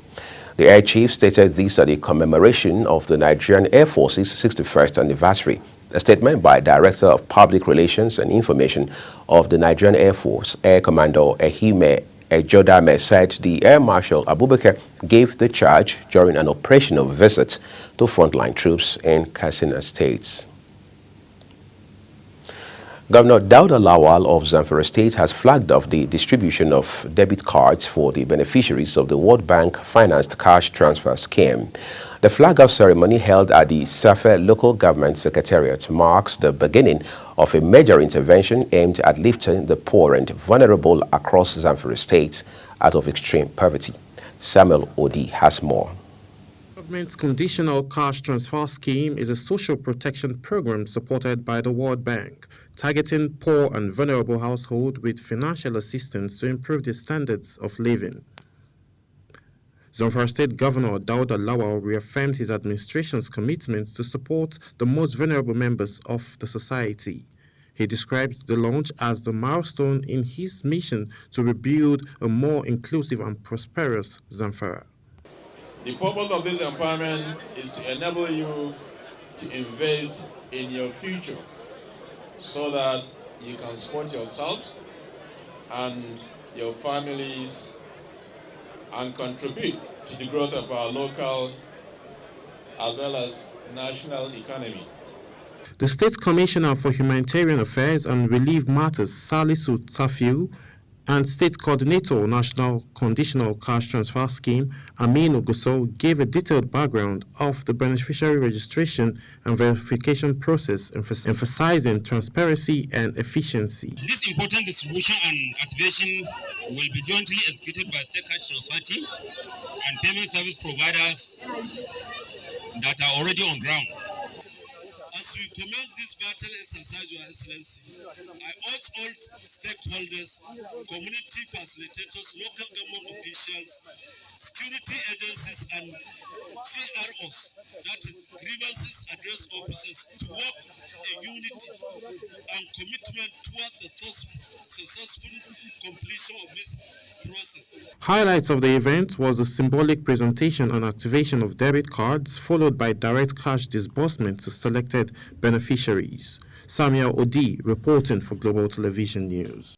The Air Chief stated this at the commemoration of the Nigerian Air Force's 61st anniversary. A statement by Director of Public Relations and Information of the Nigerian Air Force, Air Commodore Ehime Ejodame, said the Air Marshal Abubakar gave the charge during an operational visit to frontline troops in Katsina State. Governor Dauda Lawal of Zamfara State has flagged off the distribution of debit cards for the beneficiaries of the World Bank financed cash transfer scheme. The flag-off ceremony held at the Safe Local Government Secretariat marks the beginning of a major intervention aimed at lifting the poor and vulnerable across Zamfara State out of extreme poverty. Samuel Odi has more. The government's Conditional Cash Transfer Scheme is a social protection program supported by the World Bank, targeting poor and vulnerable households with financial assistance to improve their standards of living. Zamfara State Governor Dauda Lawal reaffirmed his administration's commitment to support the most vulnerable members of the society. He described the launch as the milestone in his mission to rebuild a more inclusive and prosperous Zamfara. The purpose of this empowerment is to enable you to invest in your future so that you can support yourselves and your families and contribute to the growth of our local as well as national economy. The State Commissioner for Humanitarian Affairs and Relief Matters, Salisu Tafiu, and State Coordinator National Conditional Cash Transfer Scheme, Aminu Gusau, gave a detailed background of the beneficiary registration and verification process, emphasizing transparency and efficiency. This important distribution and activation will be jointly executed by State Cash Transfer team and payment service providers that are already on ground. As we commence this vital exercise, Your Excellency, I urge all stakeholders, community facilitators, local government officials, security agencies, and GROs, that is grievances address officers, to work in unity and commitment toward the successful completion of this process. Highlights of the event was a symbolic presentation on activation of debit cards, followed by direct cash disbursement to selected beneficiaries. Samuel Odi reporting for Global Television News.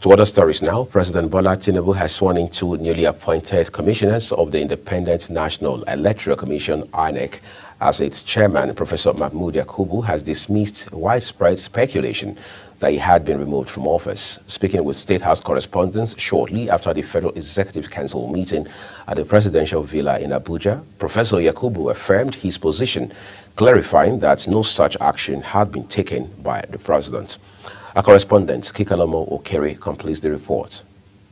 To other stories now, President Bola Tinubu has sworn in two newly appointed commissioners of the Independent National Electoral Commission, INEC. As its chairman, Professor Mahmood Yakubu has dismissed widespread speculation that he had been removed from office. Speaking with State House correspondents shortly after the Federal Executive Council meeting at the Presidential Villa in Abuja, Professor Yakubu affirmed his position, clarifying that no such action had been taken by the president. Our correspondent, Kikalomo Okere, completes the report.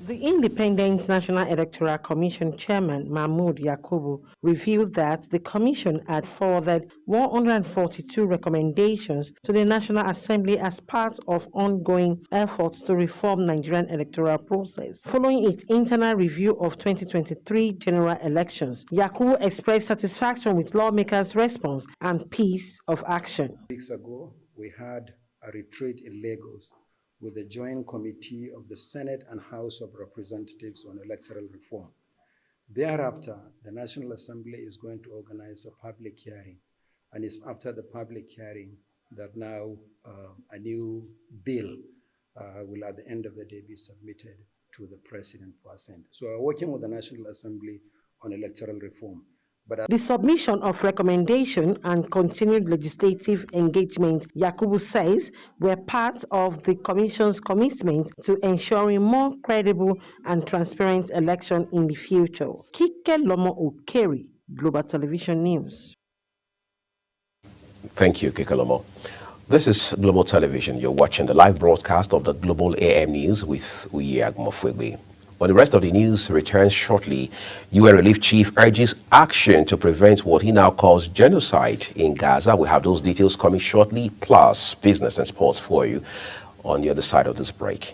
The Independent National Electoral Commission Chairman Mahmood Yakubu revealed that the Commission had forwarded 142 recommendations to the National Assembly as part of ongoing efforts to reform Nigerian electoral process. Following its internal review of 2023 general elections, Yakubu expressed satisfaction with lawmakers' response and piece of action. Weeks ago, we had a retreat in Lagos with the Joint Committee of the Senate and House of Representatives on Electoral Reform. Thereafter, the National Assembly is going to organize a public hearing, and it's after the public hearing that now a new bill will at the end of the day be submitted to the President for assent. So we're working with the National Assembly on electoral reform. The submission of recommendation and continued legislative engagement, Yakubu says, were part of the Commission's commitment to ensuring more credible and transparent election in the future. Kike Lomo Ukeri, Global Television News. Thank you, Kike Lomo. This is Global Television. You're watching the live broadcast of the Global AM News with Uye Agmofwebe. When the rest of the news returns shortly, UN Relief Chief urges action to prevent what he now calls genocide in Gaza. We have those details coming shortly, plus business and sports for you on the other side of this break.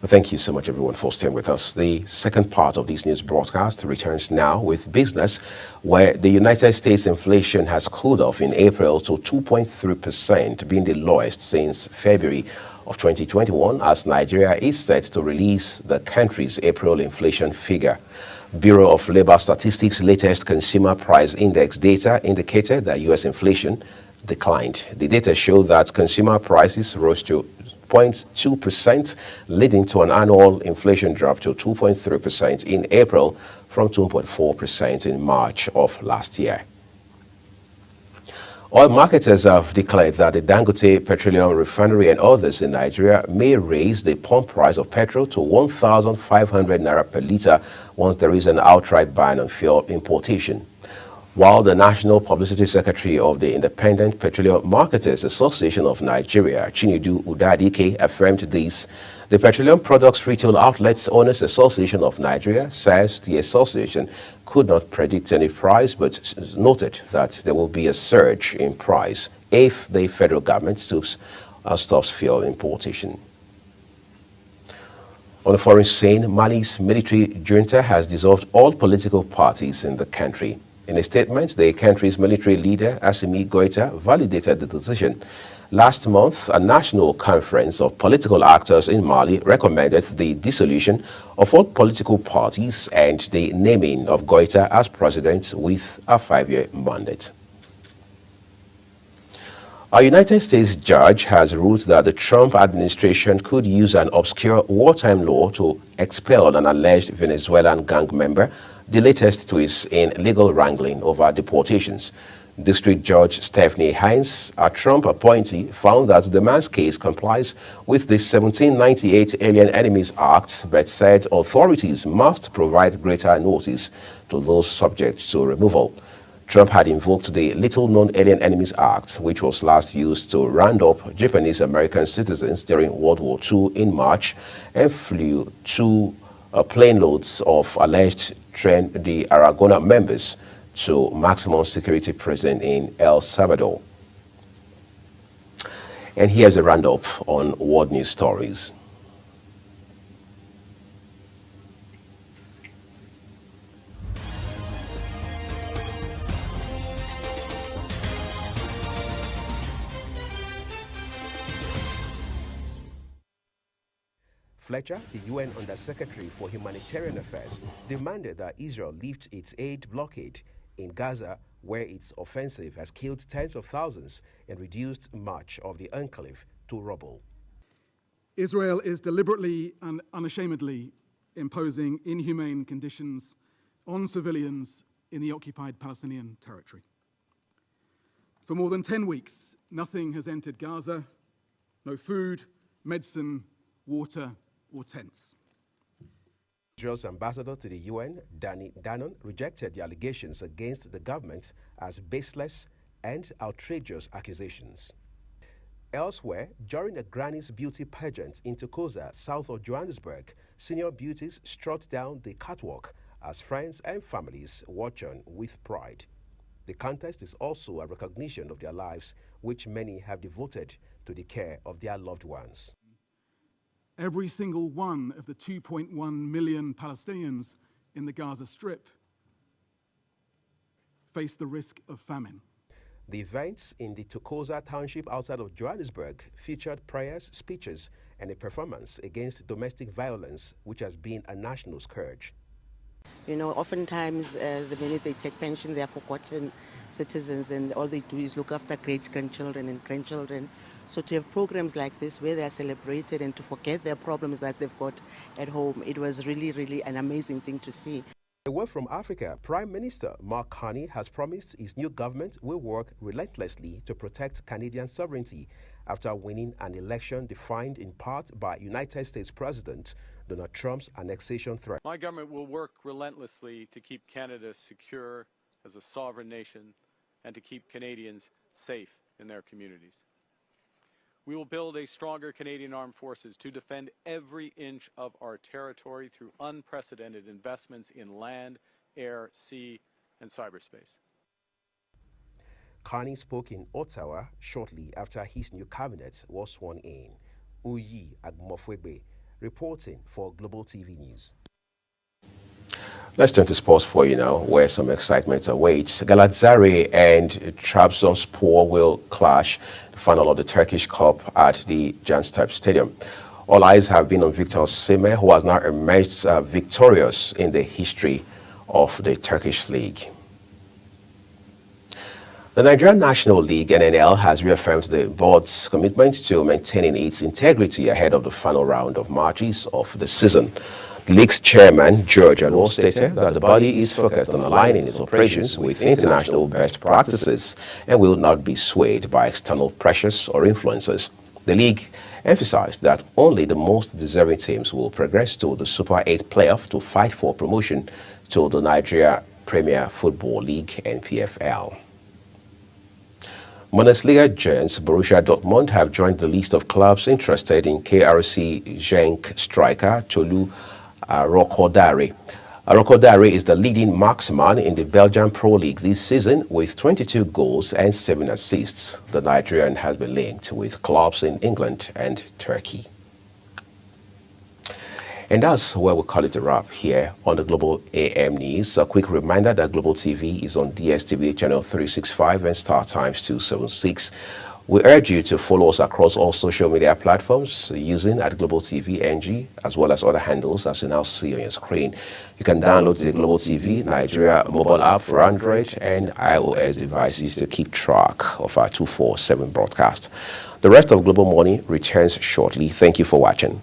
Thank you so much, everyone, for staying with us. The second part of this news broadcast returns now with business, where the United States inflation has cooled off in April to 2.3%, being the lowest since February of 2021, as Nigeria is set to release the country's April inflation figure. Bureau of Labor Statistics' latest consumer price index data indicated that U.S. inflation declined. The data showed that consumer prices rose to 0.2%, leading to an annual inflation drop to 2.3% in April from 2.4% in March of last year. Oil marketers have declared that the Dangote Petroleum Refinery and others in Nigeria may raise the pump price of petrol to 1,500 naira per litre once there is an outright ban on fuel importation. While the National Publicity Secretary of the Independent Petroleum Marketers Association of Nigeria, Chinedu Udadike, affirmed this, the Petroleum Products Retail Outlets Owners Association of Nigeria says the association could not predict any price, but noted that there will be a surge in price if the federal government stops fuel importation. On the foreign scene, Mali's military junta has dissolved all political parties in the country. In a statement, the country's military leader, Assimi Goïta, validated the decision. Last month, a national conference of political actors in Mali recommended the dissolution of all political parties and the naming of Goïta as president with a 5-year mandate. A United States judge has ruled that the Trump administration could use an obscure wartime law to expel an alleged Venezuelan gang member, the latest twist in legal wrangling over deportations. District Judge Stephanie Hines, a Trump appointee, found that the man's case complies with the 1798 Alien Enemies Act, but said authorities must provide greater notice to those subject to removal. Trump had invoked the Little-Known Alien Enemies Act, which was last used to round up Japanese-American citizens during World War II in March, and flew two plane loads of alleged Tren de Aragona members to maximum security prison in El Salvador. And here's a roundup on world news stories. Fletcher, the UN Undersecretary for Humanitarian Affairs, demanded that Israel lift its aid blockade in Gaza, where its offensive has killed tens of thousands and reduced much of the enclave to rubble. Israel is deliberately and unashamedly imposing inhumane conditions on civilians in the occupied Palestinian territory. For more than 10 weeks, nothing has entered Gaza, no food, medicine, water, or tents. Israel's ambassador to the UN, Danny Danon, rejected the allegations against the government as baseless and outrageous accusations. Elsewhere, during a Granny's beauty pageant in Tokoza, south of Johannesburg, senior beauties strut down the catwalk as friends and families watch on with pride. The contest is also a recognition of their lives, which many have devoted to the care of their loved ones. Every single one of the 2.1 million Palestinians in the Gaza Strip face the risk of famine. The events in the Tokoza township outside of Johannesburg featured prayers, speeches, and a performance against domestic violence, which has been a national scourge. You know, oftentimes the minute they take pension, they are forgotten citizens, and all they do is look after great-grandchildren and grandchildren. So to have programs like this where they are celebrated and to forget their problems that they've got at home, it was really, really an amazing thing to see. Away from Africa, Prime Minister Mark Carney has promised his new government will work relentlessly to protect Canadian sovereignty after winning an election defined in part by United States President Donald Trump's annexation threat. My government will work relentlessly to keep Canada secure as a sovereign nation and to keep Canadians safe in their communities. We will build a stronger Canadian Armed Forces to defend every inch of our territory through unprecedented investments in land, air, sea, and cyberspace. Carney spoke in Ottawa shortly after his new cabinet was sworn in. Uyi Agmofwegbe, reporting for Global TV News. Let's turn to sports for you now, where some excitement awaits. Galatasaray and Trabzonspor will clash the final of the Turkish Cup at the Janstep Stadium. All eyes have been on Victor Osimhen, who has now emerged victorious in the history of the Turkish league. The Nigerian National League, NNL, has reaffirmed the board's commitment to maintaining its integrity ahead of the final round of matches of the season. The league's chairman, George Anu, stated that the body is focused on aligning its operations with international best practices and will not be swayed by external pressures or influences. The league emphasized that only the most deserving teams will progress to the Super 8 playoff to fight for promotion to the Nigeria Premier Football League, NPFL. Bundesliga giants Borussia Dortmund have joined the list of clubs interested in KRC Genk striker Tolu Rokodare. Rokodare is the leading marksman in the Belgian Pro League this season with 22 goals and 7 assists. The Nigerian has been linked with clubs in England and Turkey. And that's where we call it a wrap here on the Global AM News. A quick reminder that Global TV is on DSTV channel 365 and Star Times 276. We urge you to follow us across all social media platforms using @Global TV NG, as well as other handles as you now see on your screen. You can download the Global TV Nigeria mobile app for Android and iOS devices to keep track of our 247 broadcast. The rest of Global Morning returns shortly. Thank you for watching.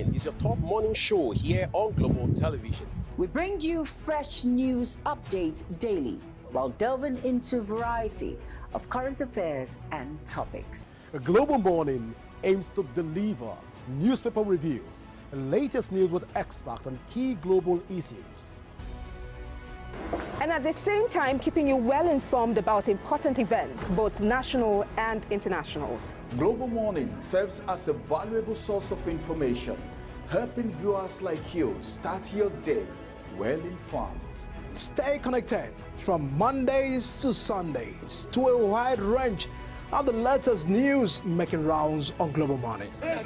Morning is your top morning show here on Global Television. We bring you fresh news updates daily while delving into a variety of current affairs and topics. Global Morning aims to deliver newspaper reviews and latest news with experts on key global issues. And at the same time, keeping you well informed about important events, both national and internationals. Global Morning serves as a valuable source of information, helping viewers like you start your day well informed. Stay connected from Mondays to Sundays to a wide range of the latest news making rounds on Global Morning. We're on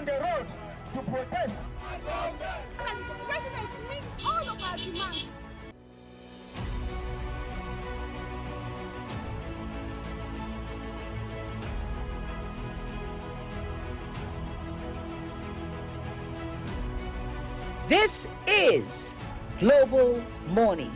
the road to protest. The president meets all of our demands. This is Global Morning.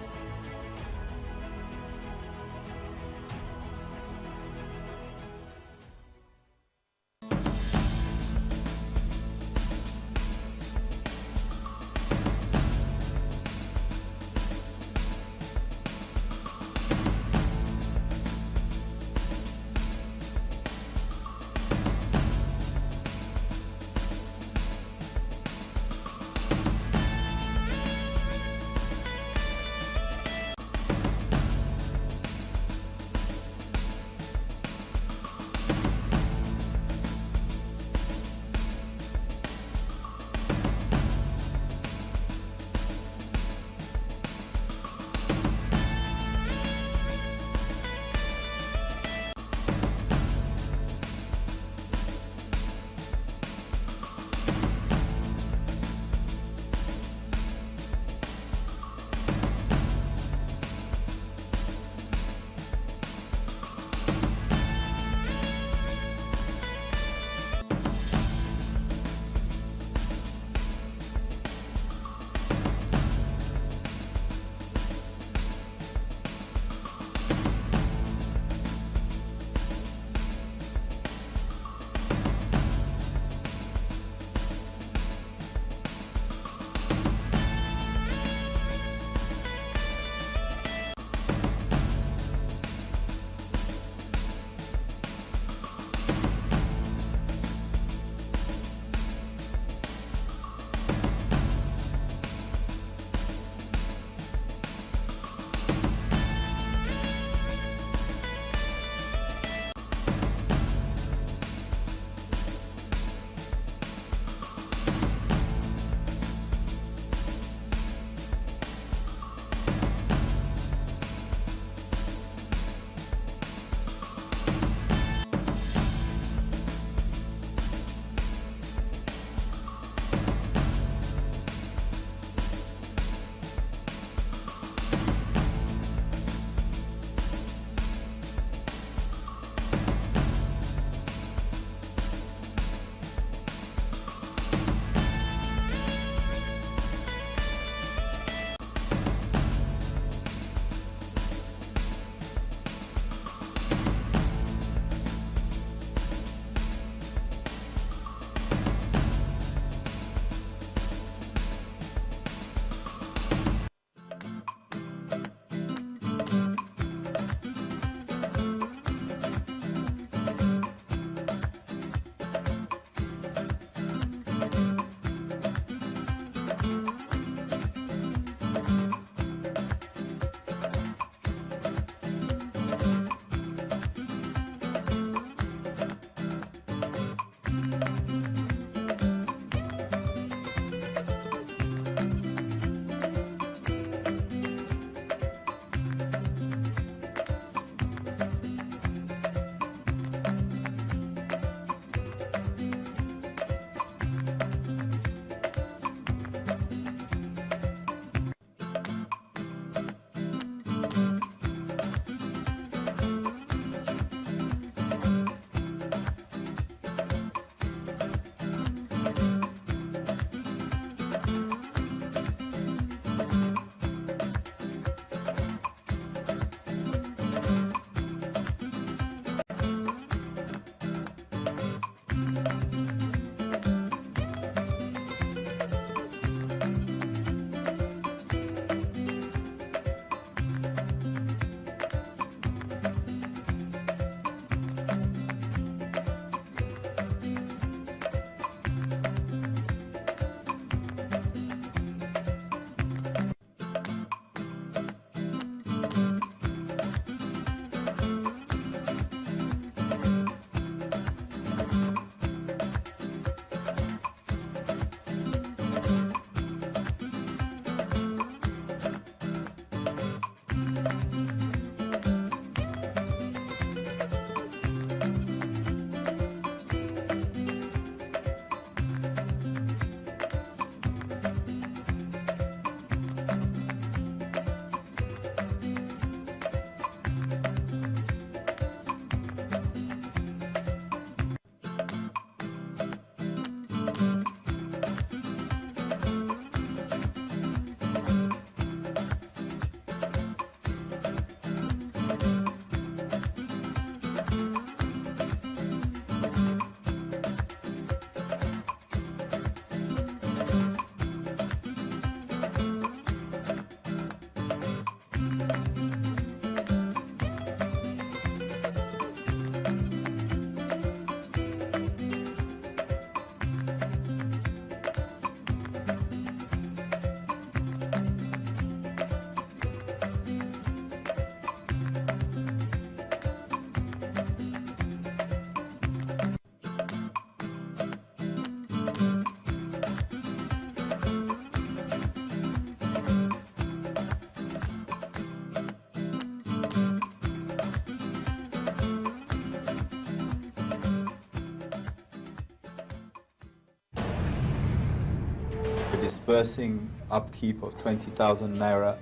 disbursing upkeep of 20,000 naira.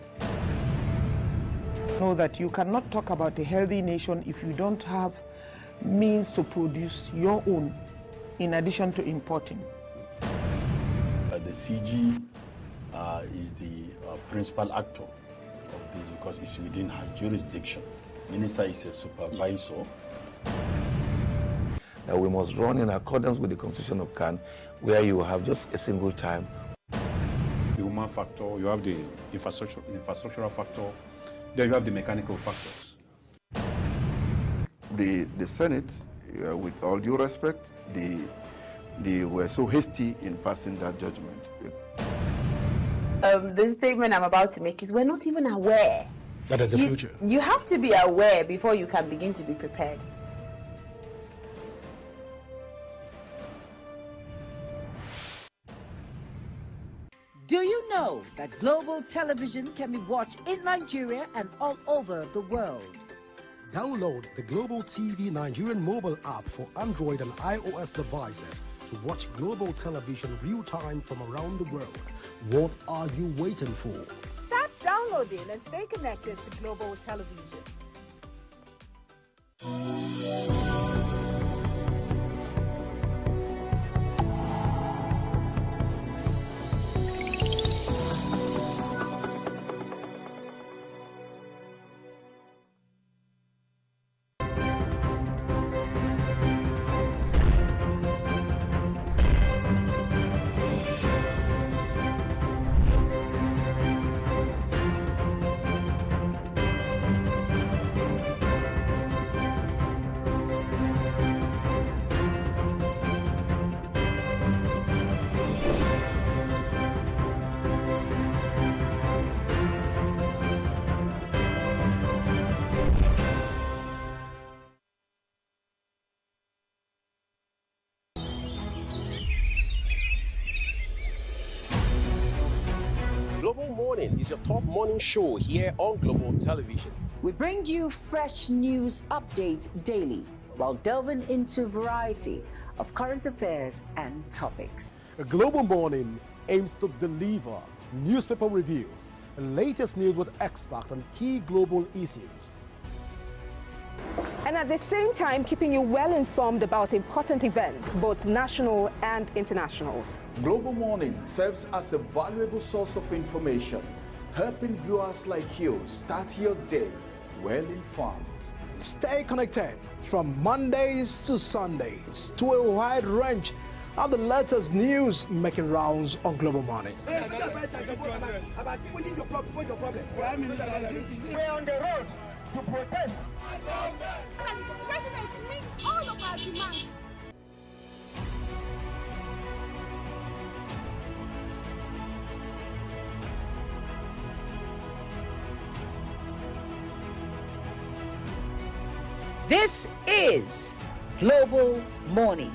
Know that you cannot talk about a healthy nation if you don't have means to produce your own in addition to importing. The CG is the principal actor of this because it's within her jurisdiction. Minister is a supervisor. That we must run in accordance with the Constitution of CAN, where you have just a single time. The human factor, you have the infrastructural factor, then you have the mechanical factors. The Senate, with all due respect, they were so hasty in passing that judgment. The statement I'm about to make is we're not even aware. That is the future. You have to be aware before you can begin to be prepared. Do you know that global television can be watched in Nigeria and all over the world? Download the Global TV Nigerian mobile app for Android and iOS devices to watch global television real-time from around the world. What are you waiting for? Start downloading and stay connected to global television. Global Morning is your top morning show here on Global Television. We bring you fresh news updates daily while delving into a variety of current affairs and topics. A Global Morning aims to deliver newspaper reviews and latest news with experts on key global issues. And at the same time, keeping you well informed about important events, both national and internationals. Global Morning serves as a valuable source of information, helping viewers like you start your day well informed. Stay connected from Mondays to Sundays to a wide range of the latest news making rounds on Global Morning. We're on the road to protest. The president meets all of our demands. This is Global Morning.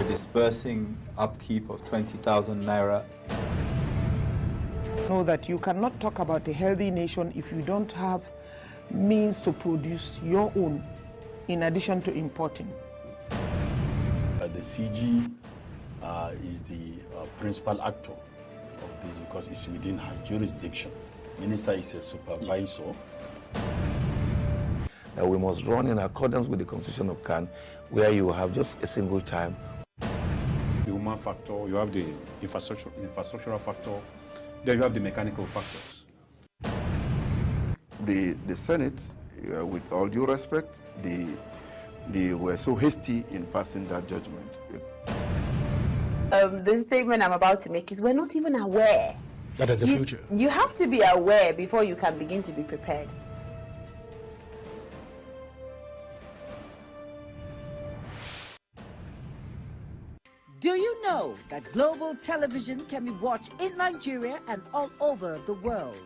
Disbursing upkeep of 20,000 naira. Know that you cannot talk about a healthy nation if you don't have means to produce your own in addition to importing. The CG is the principal actor of this because it's within her jurisdiction. Minister is a supervisor. We must run in accordance with the Constitution of CAN, where you have just a single time. The human factor, you have the infrastructural factor, then you have the mechanical factors. The Senate, with all due respect, they were so hasty in passing that judgment. The statement I'm about to make is we're not even aware. That is the future. You have to be aware before you can begin to be prepared. Do you know that global television can be watched in Nigeria and all over the world?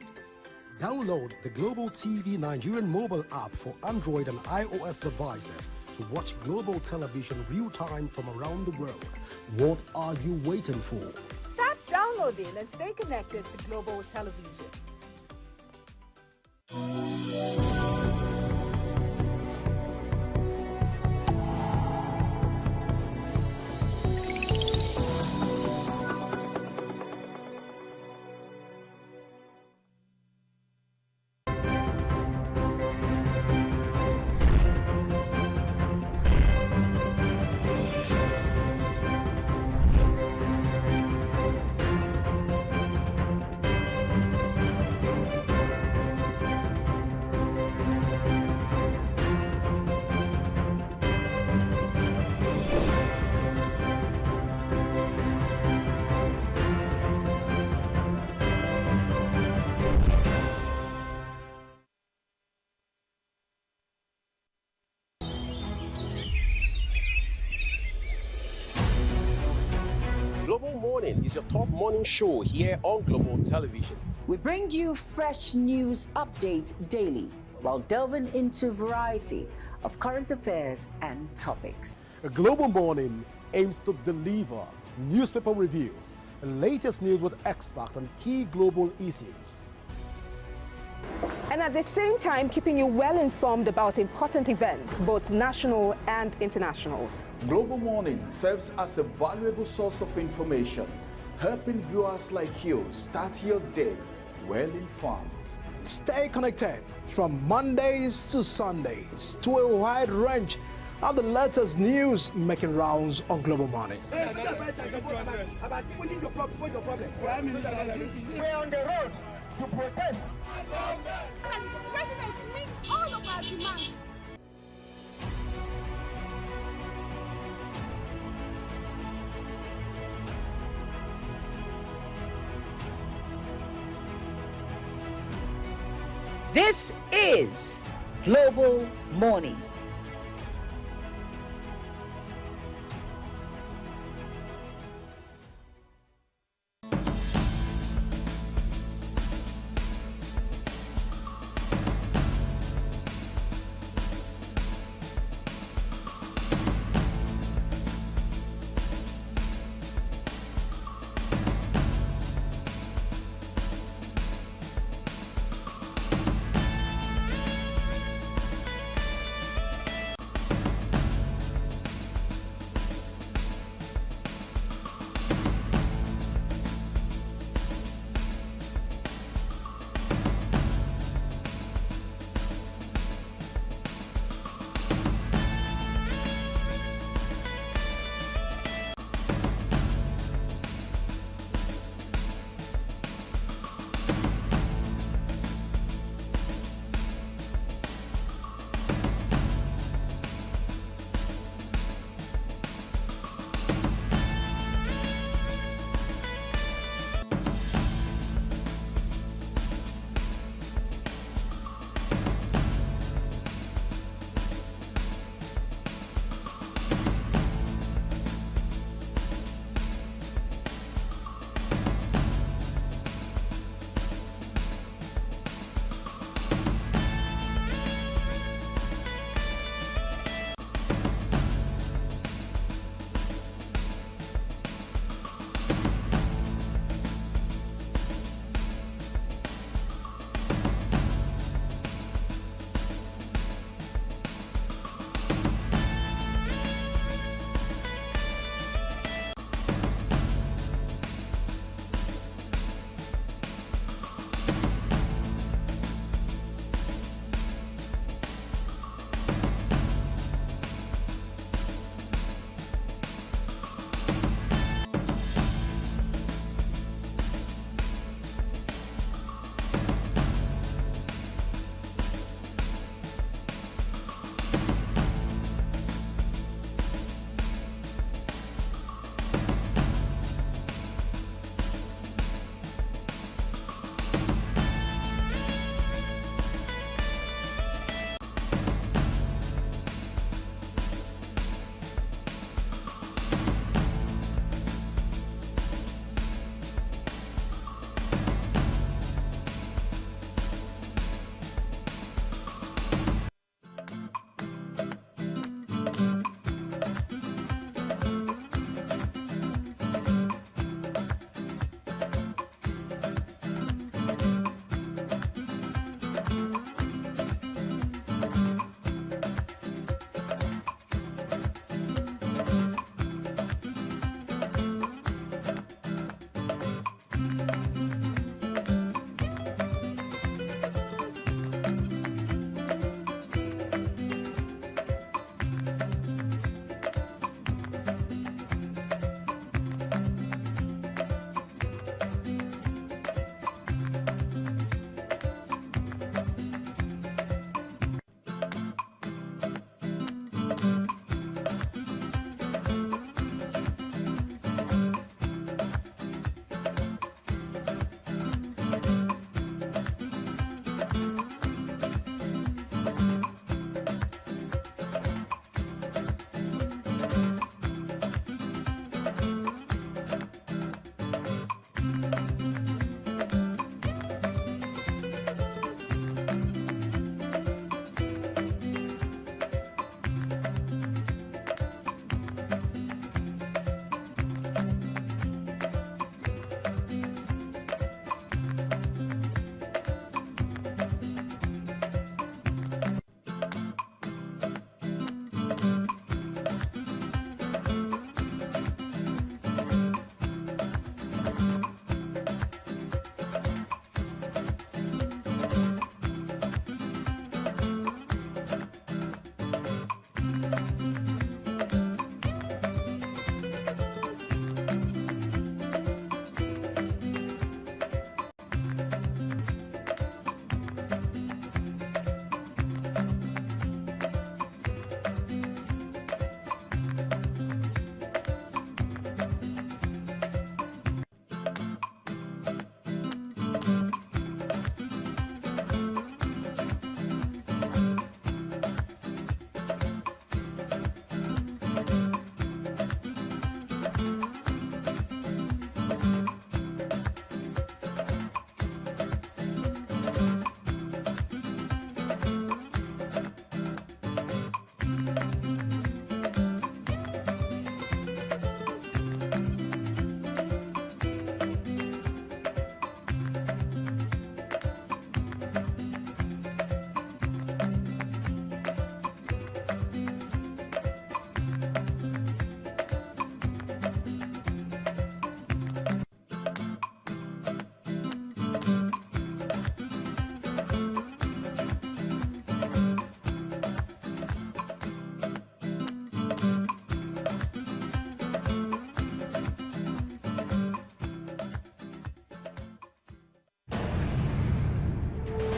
Download the Global TV Nigerian mobile app for Android and iOS devices to watch global television real-time from around the world. What are you waiting for? Start downloading and stay connected to global television. Global Morning is your top morning show here on Global Television. We bring you fresh news updates daily while delving into a variety of current affairs and topics. A Global Morning aims to deliver newspaper reviews, the latest news with experts on key global issues. And at the same time, keeping you well informed about important events, both national and internationals. Global Morning serves as a valuable source of information, helping viewers like you start your day well informed. Stay connected from Mondays to Sundays to a wide range of the latest news making rounds on Global Morning. We're on the road to protest. The president meets all of our demands. This is Global Morning.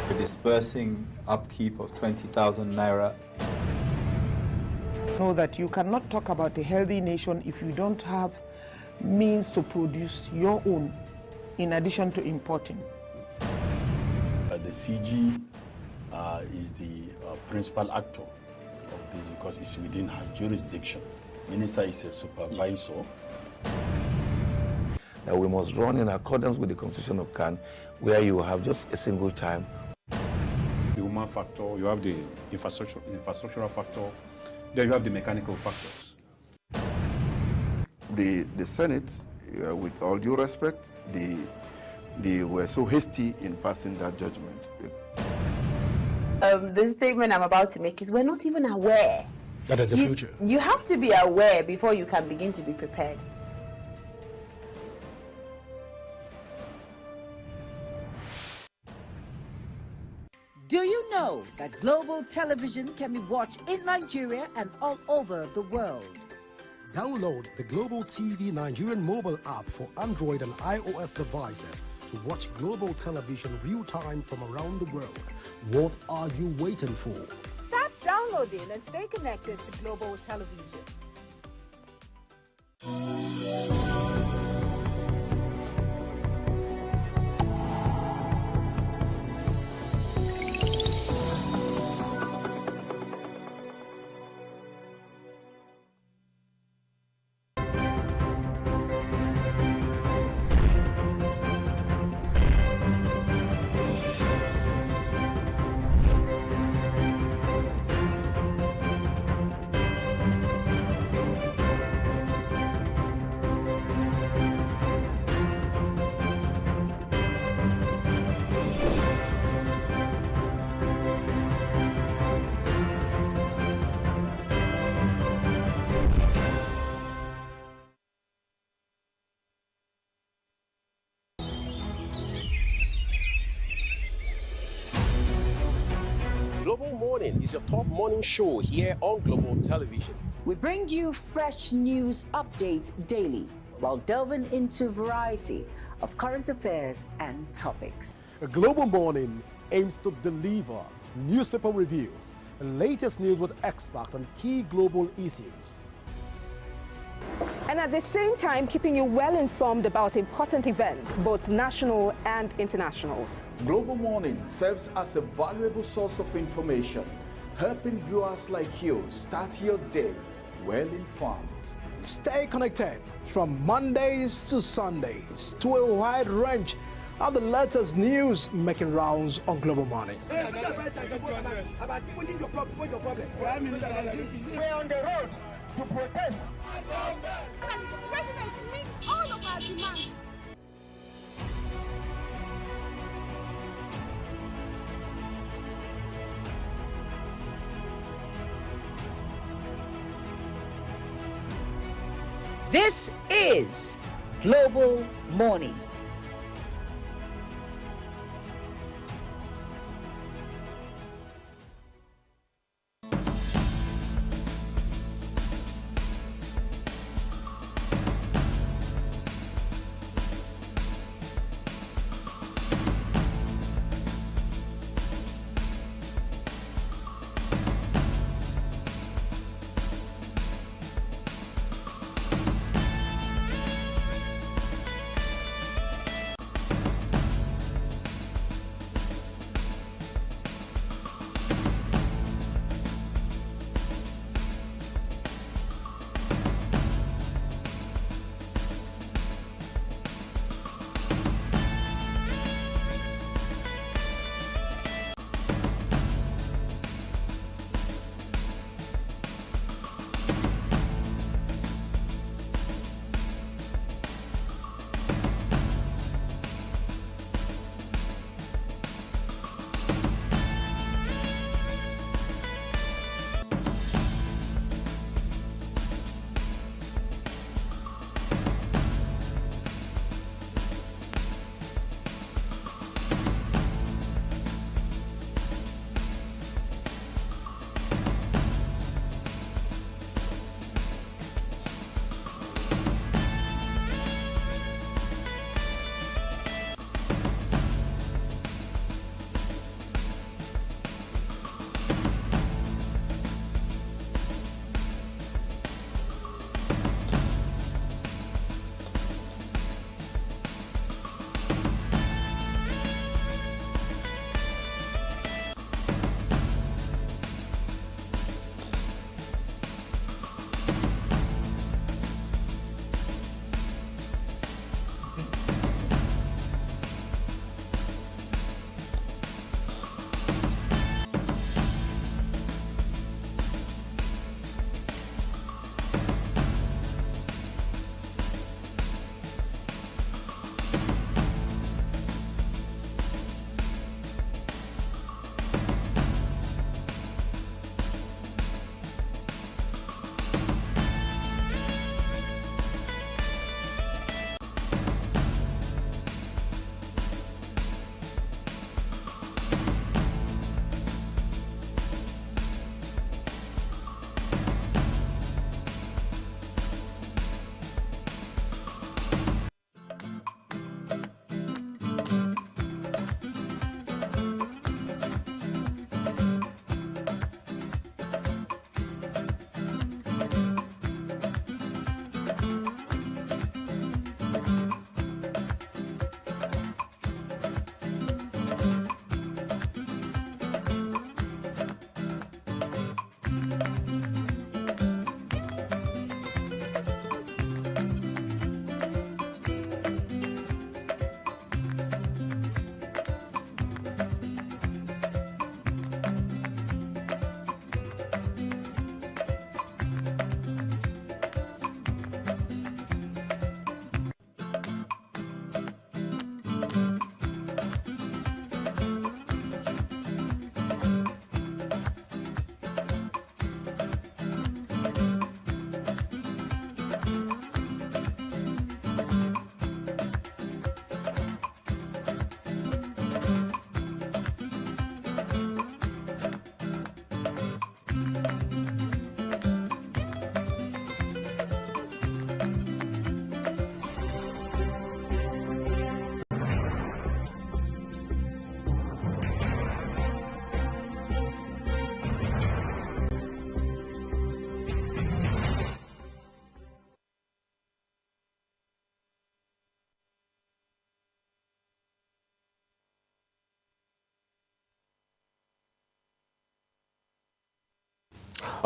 We're disbursing upkeep of 20,000 naira. Know that you cannot talk about a healthy nation if you don't have means to produce your own in addition to importing. The CG is the principal actor of this because it's within her jurisdiction. Minister is a supervisor. That we must run in accordance with the constitution of CAN, where you have just a single time. The human factor, you have the infrastructural factor, then you have the mechanical factors. The Senate, with all due respect, they were so hasty in passing that judgment. The statement I'm about to make is we're not even aware. That is the future. You have to be aware before you can begin to be prepared. Do you know that global television can be watched in Nigeria and all over the world? Download the Global TV Nigerian mobile app for Android and iOS devices to watch global television real-time from around the world. What are you waiting for? Start downloading and stay connected to global television. Global Morning is your top morning show here on Global Television. We bring you fresh news updates daily while delving into a variety of current affairs and topics. A Global Morning aims to deliver newspaper reviews and latest news with experts on key global issues. And at the same time, keeping you well informed about important events, both national and internationals. Global Morning serves as a valuable source of information, helping viewers like you start your day well informed. Stay connected from Mondays to Sundays to a wide range of the latest news making rounds on Global Morning. We're on the road to protest. The president meets all of our demands. This is Global Morning.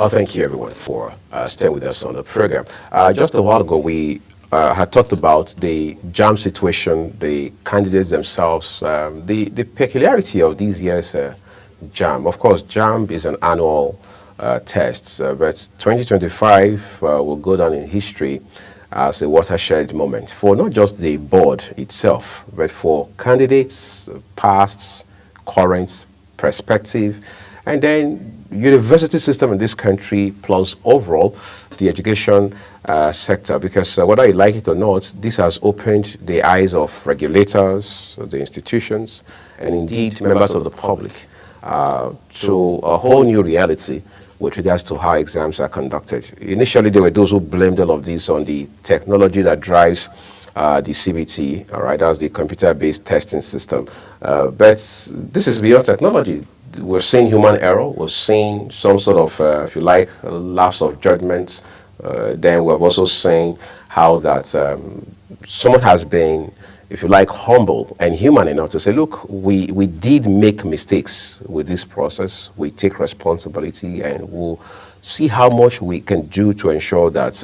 Thank you, everyone, for staying with us on the program. Just a while ago, we had talked about the JAM situation, the candidates themselves, the peculiarity of this year's JAM. Of course, JAM is an annual test, but 2025 will go down in history as a watershed moment for not just the board itself, but for candidates, past, current, prospective, and then university system in this country, plus overall the education sector. Because whether you like it or not, this has opened the eyes of regulators, the institutions, and indeed members of the public to a whole new reality with regards to how exams are conducted. Initially, there were those who blamed all of this on the technology that drives the CBT, all right, that's the computer-based testing system. But this is beyond technology. We've seen human error, we've seen some sort of, if you like, lapse of judgment. Then we've also seen how that someone has been, if you like, humble and human enough to say, look, we did make mistakes with this process. We take responsibility and we'll see how much we can do to ensure that,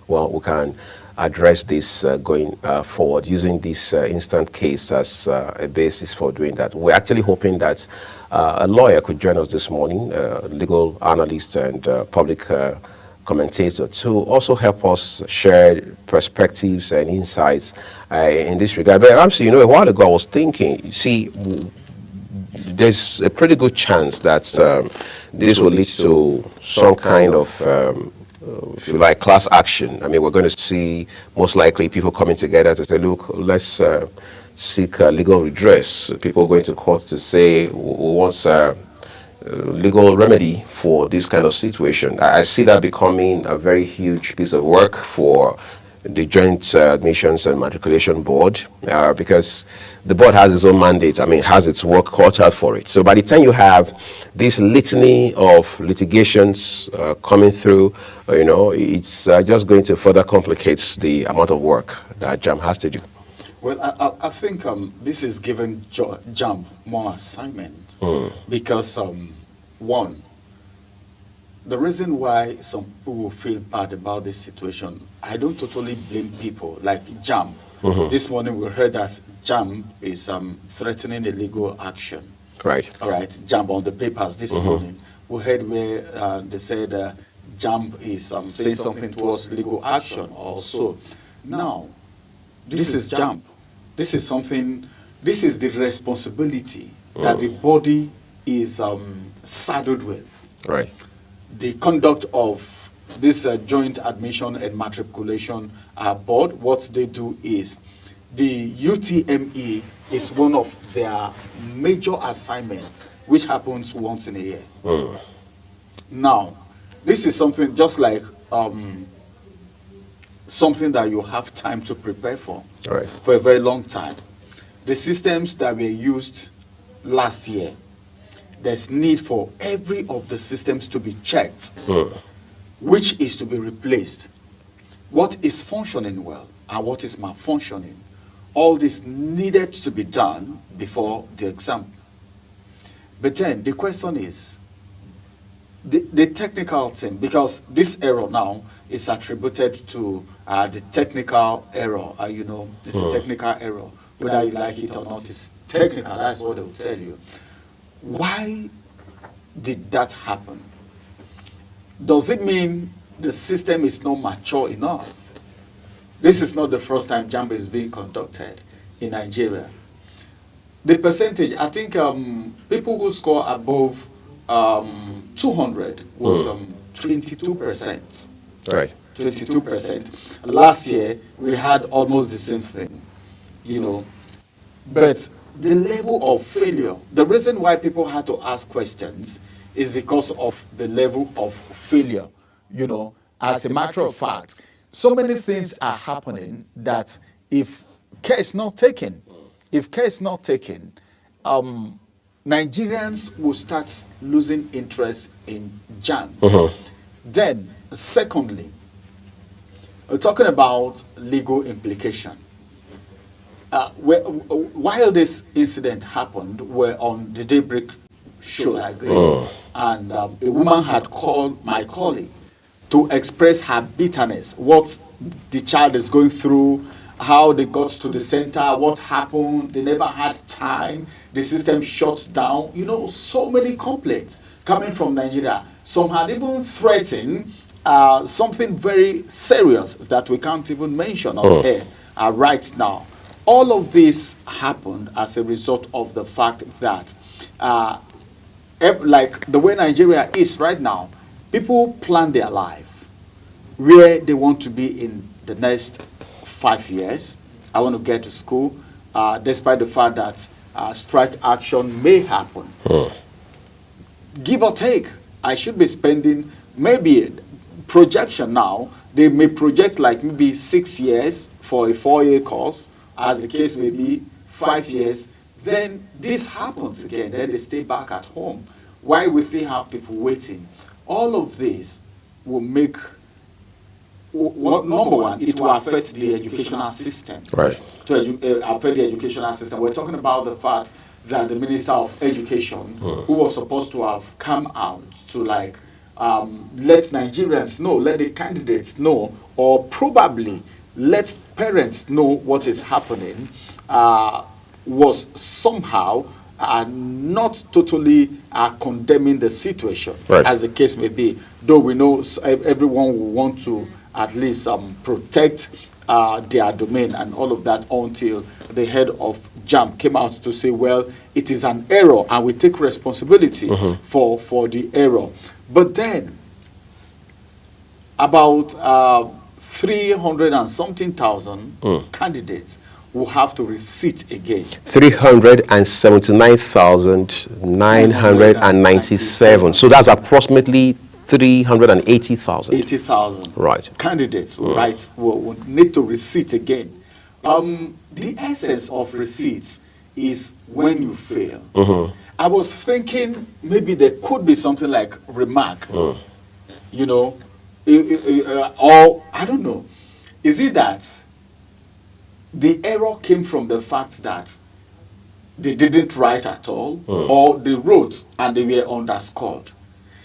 well, we can address this going forward, using this instant case as a basis for doing that. We're actually hoping that a lawyer could join us this morning, a legal analyst and public commentator, to also help us share perspectives and insights in this regard. But actually, you know, a while ago I was thinking, see, there's a pretty good chance that this will lead to some kind of if you like, class action. I mean, we're going to see most likely people coming together to say, look, let's seek legal redress. People going to court to say, we want legal remedy for this kind of situation. I see that becoming a very huge piece of work for the Joint Admissions and Matriculation Board, because the board has its own mandate, I mean, has its work cut out for it. So by the time you have this litany of litigations coming through, you know, it's just going to further complicate the amount of work that JAM has to do. Well, I think this is giving JAM more assignment because, one, the reason why some people feel bad about this situation, I don't totally blame people like JAM. This morning we heard that JAM is threatening a legal action. Right. All right, JAM on the papers this morning. We heard where they said JAM is saying something towards legal action also. Now, this is JAM. This is something, this is the responsibility that the body is saddled with. Right. The conduct of this Joint Admission and Matriculation Board, what they do is, the UTME is one of their major assignments, which happens once in a year. Now, this is something just like something that you have time to prepare for, for a very long time. The systems that were used last year, there's need for every of the systems to be checked, which is to be replaced. What is functioning well and what is malfunctioning, all this needed to be done before the exam. But then the question is, the technical thing, because this error now is attributed to the technical error. You know, it's a technical error. Whether you like it or not, it's technical. That's what they will tell you. Why did that happen? Does it mean the system is not mature enough? This is not the first time JAM is being conducted in Nigeria. The percentage, I think people who score above 200 was 22%. Right. 22%. Last year, we had almost the same thing, you know. But the level of failure, the reason why people had to ask questions is because of the level of failure, you know. As a matter of fact, so many things are happening that if care is not taken, Nigerians will start losing interest in JAM. Then, secondly, we're talking about legal implication. While this incident happened, we're on the Daybreak show like this, and a woman had called my colleague to express her bitterness, what the child is going through, how they got to the center, what happened, they never had time, the system shut down. You know, so many complaints coming from Nigeria. Some had even threatened something very serious that we can't even mention on air right now. All of this happened as a result of the fact that, like the way Nigeria is right now, people plan their life where they want to be in the next 5 years. I want to get to school, despite the fact that strike action may happen. Give or take, I should be spending maybe projection now. They may project like maybe 6 years for a 4-year course, as the case may be, 5 years. Then this happens again. Then they stay back at home. Why we still have people waiting? All of this will make, number one, it will affect the educational system. Right. To affect the educational system. We're talking about the fact that the Minister of Education, who was supposed to have come out to like let Nigerians know, let the candidates know, or probably let parents know what is happening, was somehow not totally condemning the situation, as the case may be, though we know everyone will want to at least protect their domain and all of that, until the head of JAMB came out to say, well, it is an error and we take responsibility for the error. But then, about 300 and something thousand candidates will have to resit again. 379,997. So that's approximately 380,000. 80,000 right. candidates will need to resit again. The essence of receipts is when you fail. I was thinking maybe there could be something like remark, you know, or I don't know. Is it that the error came from the fact that they didn't write at all, or they wrote and they were underscored?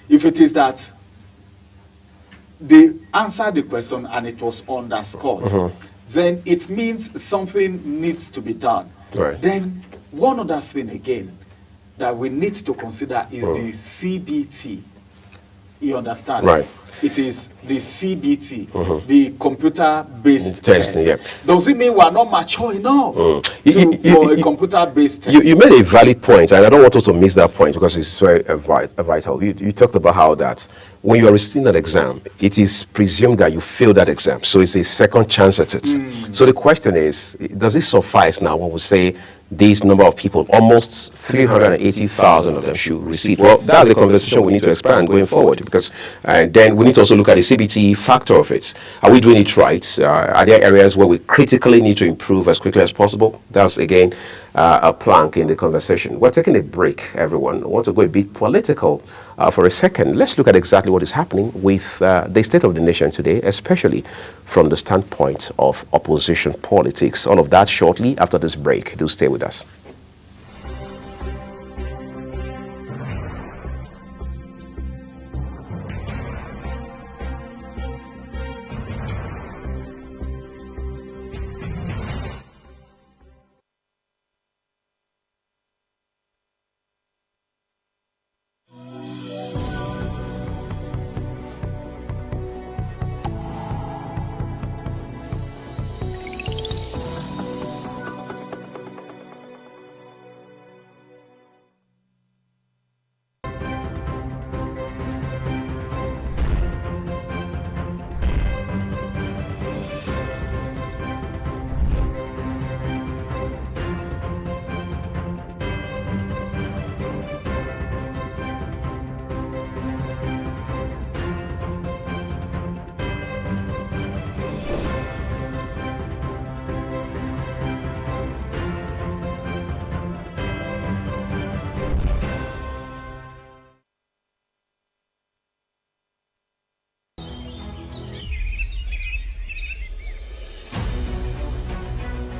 If it is that they answered the question and it was underscored, then it means something needs to be done. Then one other thing again that we need to consider is the CBT. You understand? Right. It is the CBT, the computer-based testing. test. Does it mean we are not mature enough for a computer-based test? You made a valid point, and I don't want us to miss that point because it's very vital. You talked about how that when you are receiving an exam, it is presumed that you failed that exam, so it's a second chance at it. So the question is, does it suffice now when we say this number of people, almost 380,000 of them should receive? Well, that's a conversation we need to expand going forward, because then we need to also look at the CBT factor of it. Are we doing it right? Are there areas where we critically need to improve as quickly as possible? That's, again, a plank in the conversation. We're taking a break, everyone. I want to go a bit political for a second. Let's look at exactly what is happening with the state of the nation today, especially from the standpoint of opposition politics. All of that shortly after this break. Do stay with us.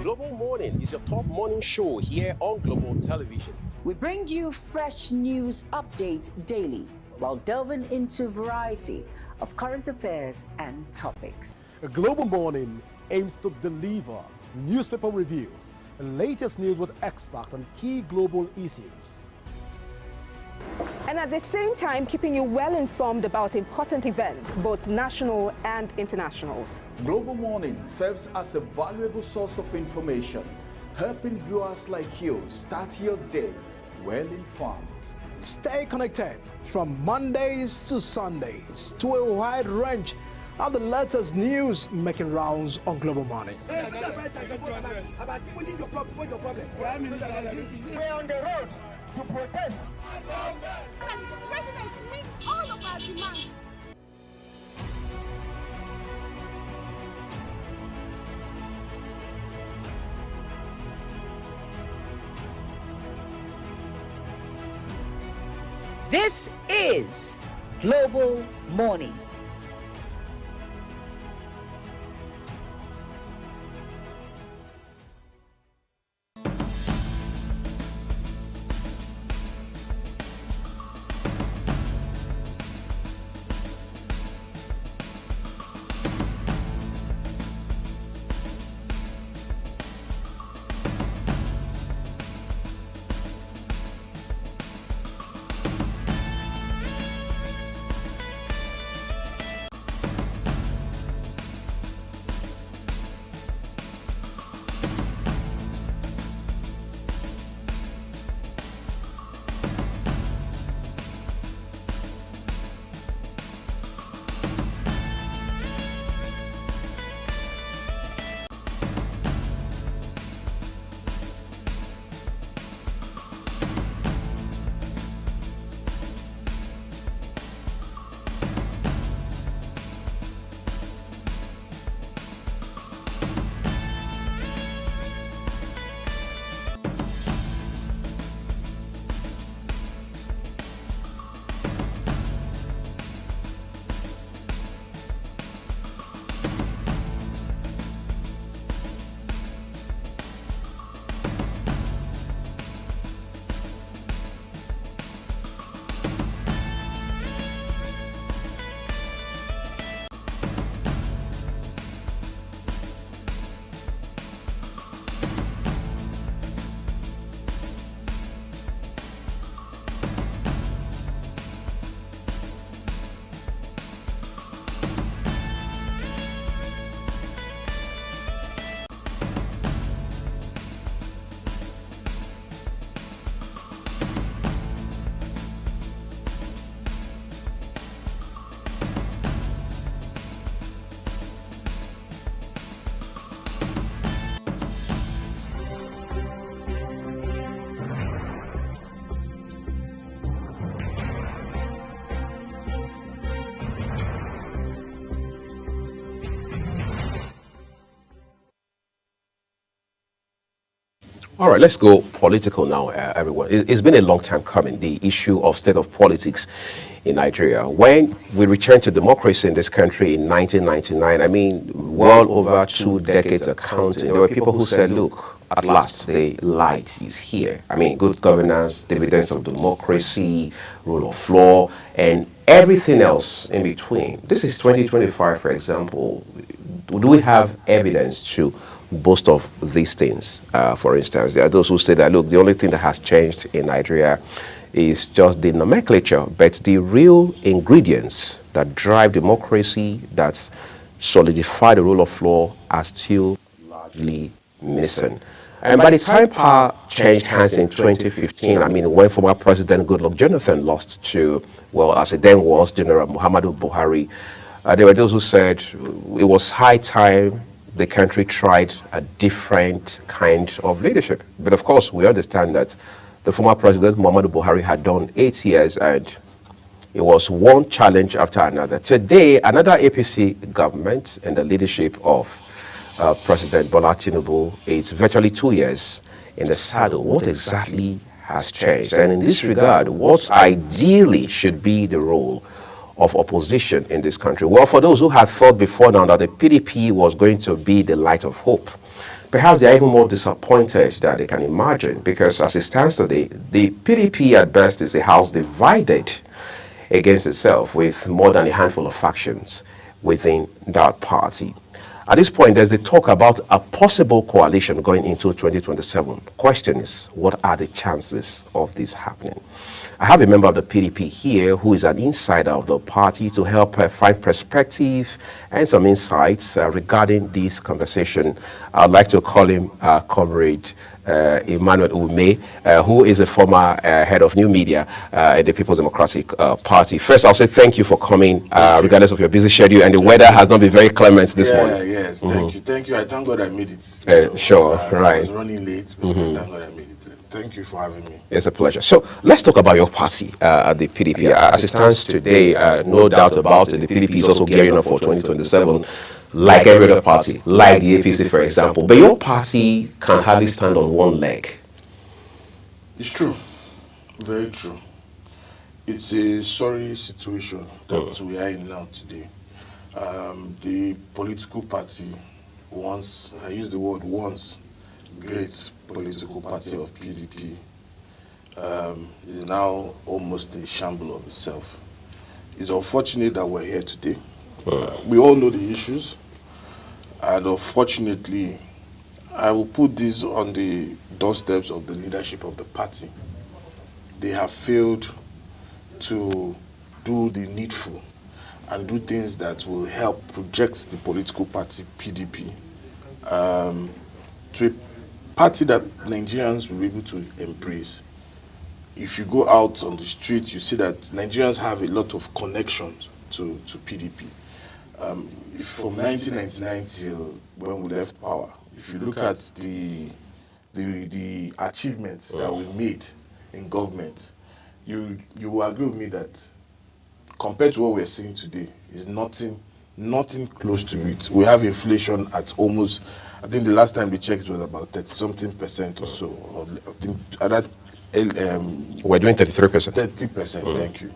Global Morning is your top morning show here on Global Television. We bring you fresh news updates daily while delving into a variety of current affairs and topics. A Global Morning aims to deliver newspaper reviews and latest news with experts on key global issues. And at the same time, keeping you well informed about important events, both national and internationals. Global Morning serves as a valuable source of information, helping viewers like you start your day well informed. Stay connected from Mondays to Sundays to a wide range of the latest news making rounds on Global Morning. We're on the road to protest. And the president meets all of our demands. This is Global Morning. All right, let's go political now, everyone. It's been a long time coming, the issue of state of politics in Nigeria. When we returned to democracy in this country in 1999, I mean, well over 2 decades of counting, there were people who said, look, at last, the light is here. I mean, good governance, dividends of democracy, rule of law, and everything else in between. This is 2025, for example. Do we have evidence to boast of these things? For instance, there are those who say that, look, the only thing that has changed in Nigeria is just the nomenclature, but the real ingredients that drive democracy, that solidify the rule of law, are still largely missing. And by the time power changed hands in 2015, I mean, when former President Goodluck Jonathan lost to, well, as it then was, General Muhammadu Buhari, there were those who said it was high time the country tried a different kind of leadership. But of course, we understand that the former President Muhammadu Buhari had done 8 years, and it was one challenge after another. Today, another APC government in the leadership of President Bola Tinubu, it's virtually 2 years in the saddle. What exactly has changed? And in this regard, what ideally should be the role of opposition in this country? Well, for those who had thought before now that the PDP was going to be the light of hope perhaps they are even more disappointed than they can imagine, because as it stands today, the PDP at best is a house divided against itself, with more than a handful of factions within that party. At this point, there's the talk about a possible coalition going into 2027. Question is, what are the chances of this happening? I have a member of the PDP here who is an insider of the party to help find perspective and some insights regarding this conversation. I'd like to call him Comrade Emmanuel Ume, who is a former head of new media at the People's Democratic Party. First, I'll say thank you for coming, regardless of your busy schedule, and the weather has not been very clement this morning. Yes, thank you. I thank God I made it. Right. I was running late, but thank God I made it. Thank you for having me. It's a pleasure. So let's talk about your party, the PDP. As it stands today, no doubt about it, the PDP is also gearing up for 2027, like every other party, like the APC, for example. But your party can hardly stand on one leg. It's true. Very true. It's a sorry situation that we are in now today. The political party once, I use the word once, great political party of PDP is now almost a shamble of itself. It's unfortunate that we're here today. We all know the issues, and unfortunately, I will put this on the doorsteps of the leadership of the party. They have failed to do the needful and do things that will help project the political party PDP to a party that Nigerians will be able to embrace. If you go out on the street, you see that Nigerians have a lot of connections to PDP. From 1999 till when we left power, if you look at the achievements that we made in government, you will agree with me that compared to what we're seeing today, is nothing close to it. We have inflation at almost, I think the last time we checked was about 30-something% or so. Or I think we're doing 33%. 30%, thank you.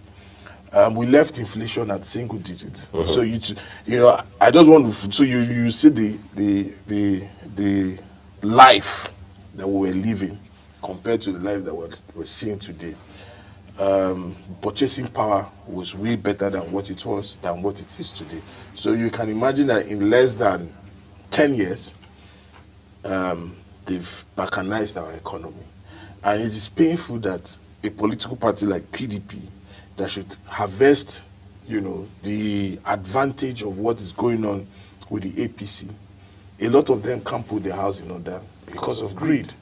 We left inflation at single digits. So you know, I just want to. So you see the life that we were living compared to the life that we're seeing today. Purchasing power was way better than what it was, than what it is today. So you can imagine that in less than 10 years, they've balkanized our economy. And it is painful that a political party like PDP that should harvest, you know, the advantage of what is going on with the APC, a lot of them can't put their house in order because of greed.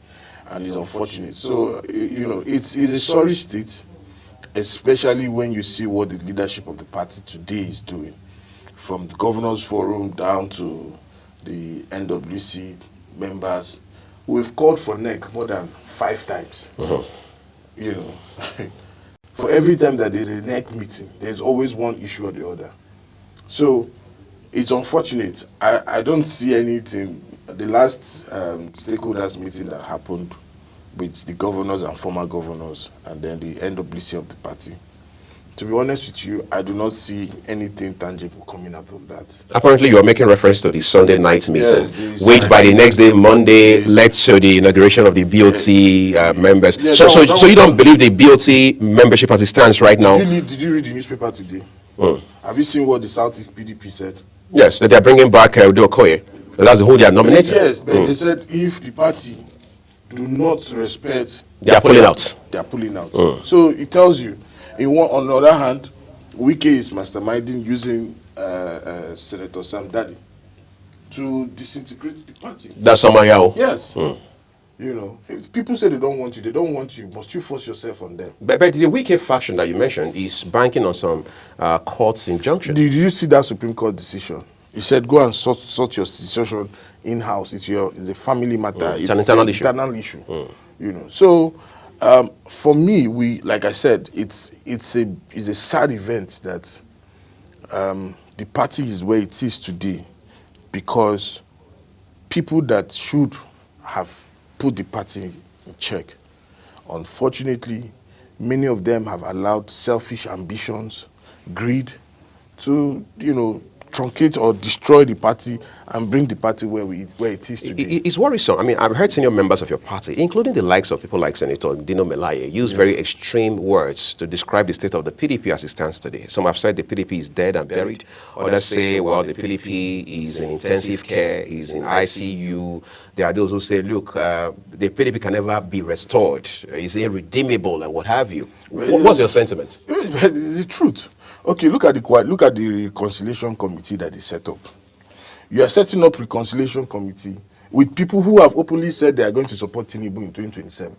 And it's unfortunate. So, you know, it's a sorry state, especially when you see what the leadership of the party today is doing. From the Governors Forum down to the NWC members, we've called for NEC more than 5 times. You know, for every time that there's a NEC meeting, there's always one issue or the other. So it's unfortunate. I don't see anything. The last stakeholders meeting that happened with the governors and former governors and then the NWC of the party, to be honest with you, I do not see anything tangible coming out of that. Apparently, you are making reference to the Sunday night meeting, Yes, which by the next day, Monday, led to the inauguration of the BOT members. Yeah, so you don't believe the BOT membership as it stands right now? Did you read the newspaper today? Have you seen what the Southeast PDP said? Yes, that they are bringing back Udo Okoye. So that's who they are nominating. Yes, but they said if the party do not respect, they are pulling out. They are pulling out. So it tells you, on the other hand, Wike is masterminding using Senator Sam Dadi to disintegrate the party. That's Samayao. Yes. You know, if people say they don't want you, must you force yourself on them? But the Wike faction that you mentioned is banking on some court's injunction. Did you see that Supreme Court decision? He said, go and sort your situation in-house. It's a family matter. It's an internal issue. You know, so for me, like I said, it's a sad event that the party is where it is today because people that should have put the party in check, unfortunately, many of them have allowed selfish ambitions, greed to, you know, truncate or destroy the party and bring the party where it is today. It's worrisome. I mean, I've heard senior members of your party, including the likes of people like Senator Dino Melaye, use very extreme words to describe the state of the PDP as it stands today. Some have said the PDP is dead and buried. Others say, well, the PDP is in intensive care, is in ICU. There are those who say, look, the PDP can never be restored, is irredeemable, and what have you. What's your sentiment? It's the truth. Okay, look at the reconciliation committee that is set up. You are setting up reconciliation committee with people who have openly said they are going to support Tinubu in 2027.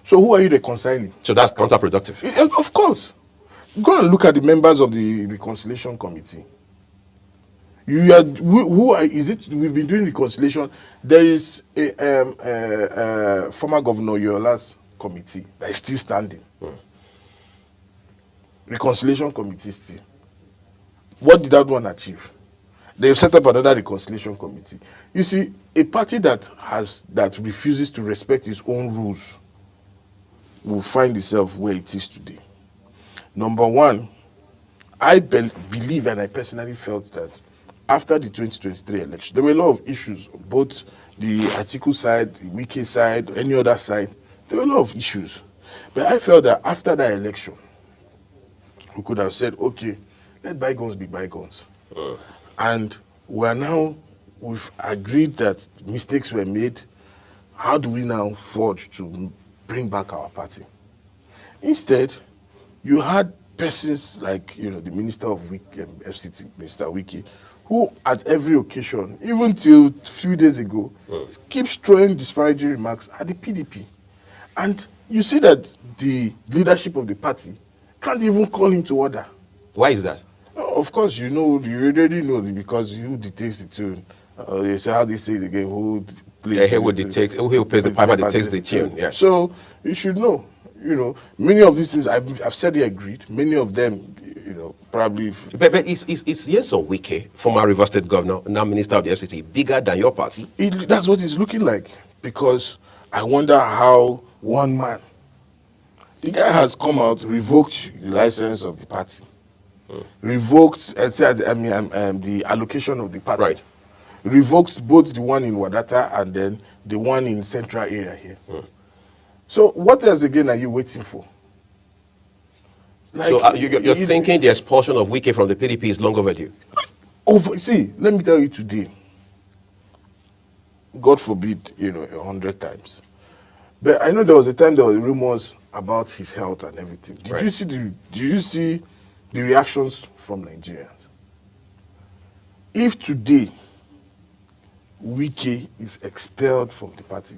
So who are you reconciling? So that's counterproductive. Of course. Go and look at the members of the reconciliation committee. Is it? We've been doing reconciliation. There is a former Governor Yola's committee that is still standing. Reconciliation committee still. What did that one achieve? They've set up another reconciliation committee. You see, a party that refuses to respect its own rules will find itself where it is today. Number one, I believe and I personally felt that after the 2023 election, there were a lot of issues, both the Atiku side, the Wike side, any other side. There were a lot of issues. But I felt that after that election, we could have said, okay, let bygones be bygones. And we've agreed that mistakes were made. How do we now forge to bring back our party? Instead, you had persons like, the Minister of FCT, Mr. Wike, who at every occasion, even till a few days ago, keeps throwing disparaging remarks at the PDP. And you see that the leadership of the party can't even call him to order. Why is that? Of course, you already know, because who dictates the tune. You say, how do you say it again? Who plays who plays the pipe and dictates the tune. Yeah. So you should know. Many of these things I've said he agreed. Many of them, probably. But it's Nyesom Wike, former Rivers State Governor, now Minister of the FCT, bigger than your party. That's what it's looking like. Because I wonder how one man, the guy has come out, revoked the license of the party, revoked the allocation of the party, right. Revoked both the one in Wadata and then the one in central area here. So what else again are you waiting for? So you're thinking the expulsion of Wike from the PDP is long overdue? See, let me tell you today, God forbid, 100 times. But I know there was a time there were rumors about his health and everything. Did you see the reactions from Nigerians? If today Wike is expelled from the party,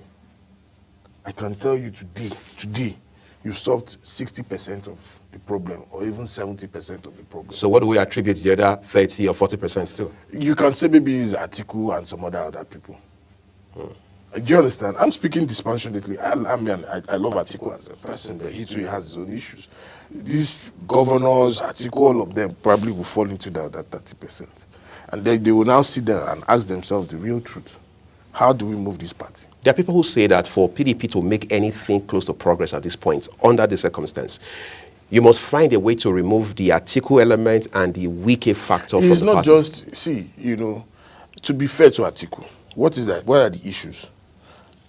I can tell you today, you solved 60% of the problem, or even 70% of the problem. So what do we attribute the other 30 or 40% to? You can say maybe it's Atiku and some other people. Do you understand? I'm speaking dispassionately. I love Atiku as a person, but he too has his own issues. These governors, Atiku, all of them probably will fall into that 30%. And then they will now sit there and ask themselves the real truth. How do we move this party? There are people who say that for PDP to make anything close to progress at this point, under this circumstance, you must find a way to remove the Atiku element and the Wike factor from the party. It's not just, to be fair to Atiku, what is that? What are the issues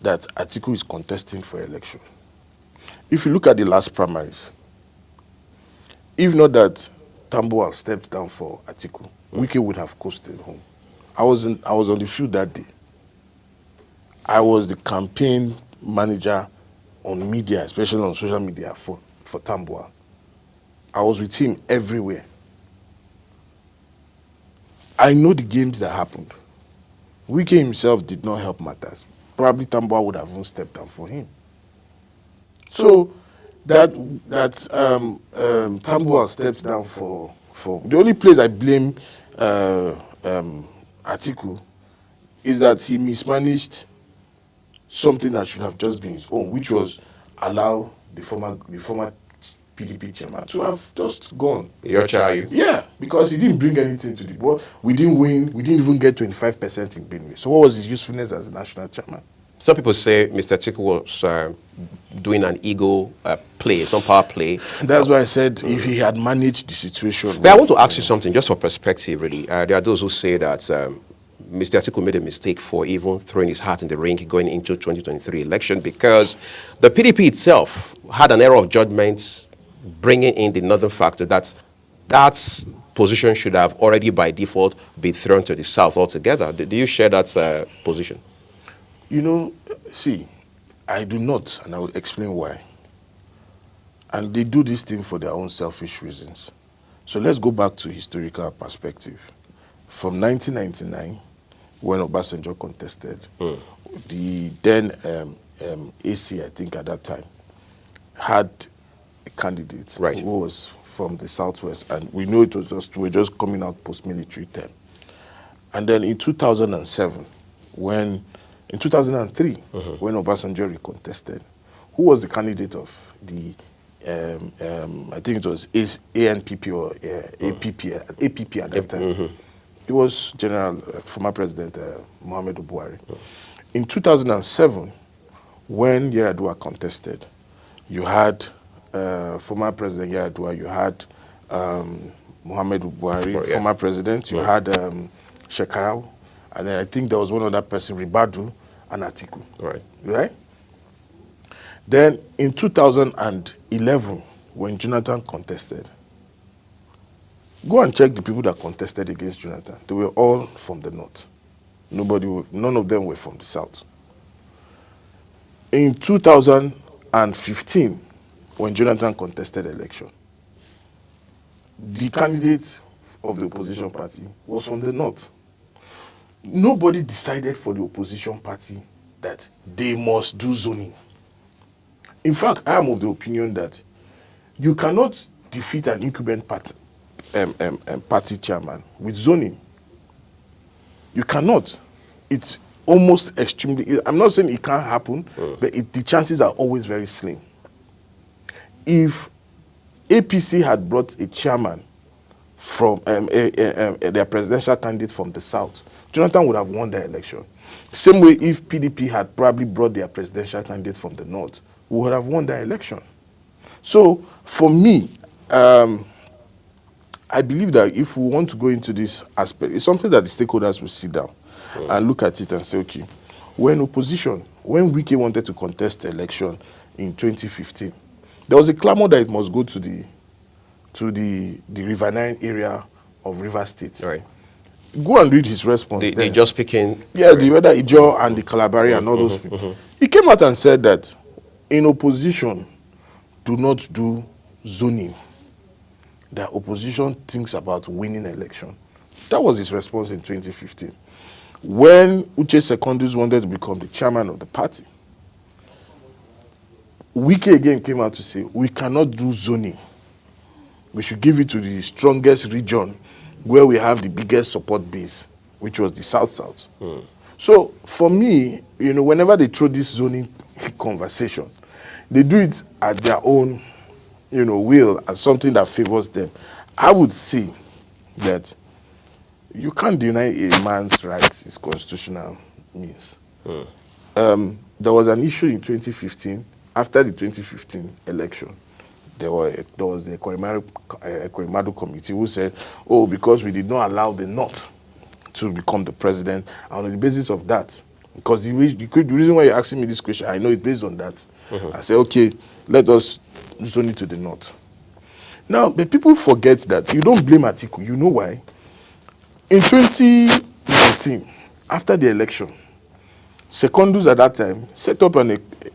that Atiku is contesting for election? If you look at the last primaries, if not that Tambuwal stepped down for Atiku, Wike would have coasted home. I was on the field that day. I was the campaign manager on media, especially on social media for Tambuwal. I was with him everywhere. I know the games that happened. Wike himself did not help matters. Probably Tambuwal would have even stepped down for him. So that Tambuwal steps down for the only place I blame Atiku is that he mismanaged something that should have just been his own, which was allow the former PDP chairman to have just gone. Yeah, because he didn't bring anything to the board. We didn't win. We didn't even get 25% in Benue. So what was his usefulness as a national chairman? Some people say Mr. Atiku was doing an ego play, some power play. That's why I said if he had managed the situation. But I want to ask you something, just for perspective, really. There are those who say that Mr. Atiku made a mistake for even throwing his hat in the ring going into 2023 election because the PDP itself had an error of judgment bringing in the northern factor that position should have already by default been thrown to the south altogether. Do you share that position? You know, see, I do not, and I will explain why. And they do this thing for their own selfish reasons. So let's go back to historical perspective. From 1999, when Obasanjo contested, the then AC, I think at that time, had a candidate who was from the southwest, and we know it was just, we were just coming out post-military term. And then in 2007, in 2003, when Obasanjo recontested, who was the candidate of the, I think it was ANPP or APP at that time? It was former President Muhammadu Buhari. In 2007, when Yar'Adua contested, you had former President Yar'Adua, you had Muhammadu Buhari, former President, you had Shekarau, and then I think there was one other person, Ribadu, and Atiku. Right? Then in 2011, when Jonathan contested, go and check the people that contested against Jonathan. They were all from the north. None of them were from the south. In 2015, when Jonathan contested the election, the candidate of the opposition party was from the north. Nobody decided for the opposition party that they must do zoning. In fact, I am of the opinion that you cannot defeat an incumbent party chairman with zoning. You cannot. It's almost extremely, I'm not saying it can't happen, but the chances are always very slim. If APC had brought a chairman from their presidential candidate from the south, Jonathan would have won the election. Same way if PDP had probably brought their presidential candidate from the north, we would have won the election. So for me, I believe that if we want to go into this aspect, it's something that the stakeholders will sit down and look at it and say, okay, when Wike wanted to contest the election in 2015, there was a clamor that it must go to the Riverine area of Rivers State. Right. Go and read his response. They just speaking. Yeah, the weather Ijo and the Kalabari and all those people. He came out and said that in opposition, do not do zoning. The opposition thinks about winning election. That was his response in 2015. When Uche Secondus wanted to become the chairman of the party, Wike again came out to say, we cannot do zoning. We should give it to the strongest region where we have the biggest support base, which was the South-South. So for me, whenever they throw this zoning conversation, they do it at their own, will and something that favors them. I would say that you can't deny a man's rights, his constitutional means. There was an issue in 2015, after the 2015 election. There was the Ekweremadu committee who said, oh, because we did not allow the North to become the president, and on the basis of that, because the reason why you're asking me this question, I know it's based on that. I say, okay, let us zone it to the North. Now, but people forget that you don't blame Atiku. You know why? In 2019, after the election, Secondus at that time set up a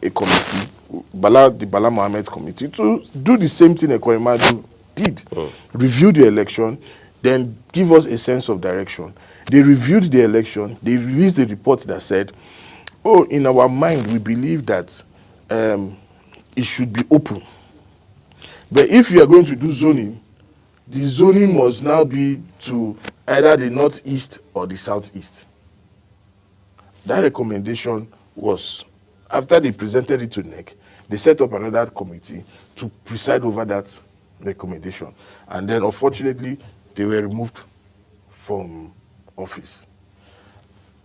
committee, the Bala Mohammed committee, to do the same thing Ekweremadu did. Review the election, then give us a sense of direction. They reviewed the election, they released a report that said, oh, in our mind, we believe that it should be open. But if you are going to do zoning, the zoning must now be to either the northeast or the southeast. That recommendation was, after they presented it to NEC, they set up another committee to preside over that recommendation. And then, unfortunately, they were removed from office.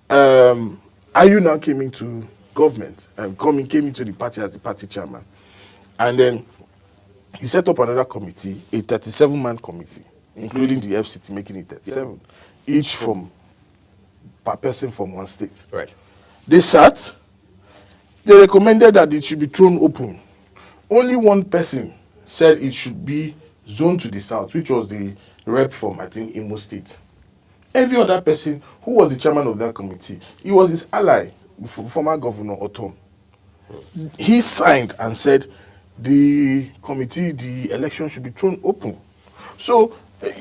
Ayu now came into government and came into the party as the party chairman. And then he set up another committee, a 37-man committee, including the FCT, making it 37, each from per person from one state. Right. They sat. They recommended that it should be thrown open. Only one person said it should be zoned to the south, which was the rep from, I think, Imo State. Every other person who was the chairman of that committee, he was his ally, former Governor Otom. He signed and said the committee, the election should be thrown open. So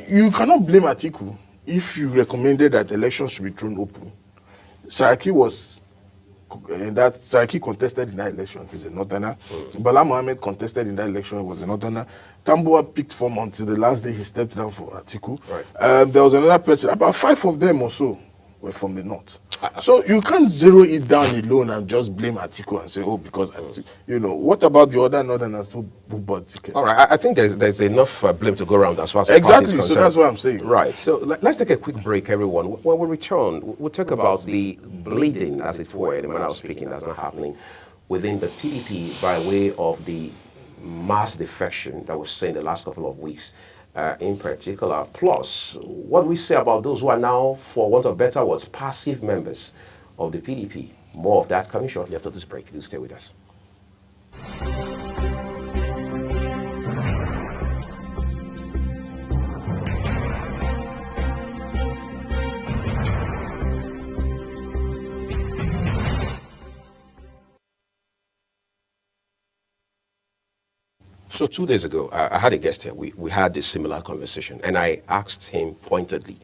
you cannot blame Atiku if you recommended that elections should be thrown open. Saraki contested in that election. He's a northerner. Bala Mohammed contested in that election. He was a northerner. Tambuwa picked form until the last day he stepped down for Atiku. Right. There was another person. About 5 of them or so were from the north. So you can't zero it down alone and just blame Atiku and say, oh, because Atiku, what about the other northerners who bought tickets? All right, I think there's enough blame to go around as far as the exactly. party is So that's what I'm saying. Right. So let's take a quick break, everyone. When we return, we'll talk about the bleeding, as it were, the manner of speaking that's not happening within the PDP by way of the mass defection that we've seen the last couple of weeks. In particular, plus what we say about those who are now, for want of better words, passive members of the PDP. More of that coming shortly after this break. Do stay with us. So 2 days ago, I had a guest here. We had a similar conversation, and I asked him pointedly,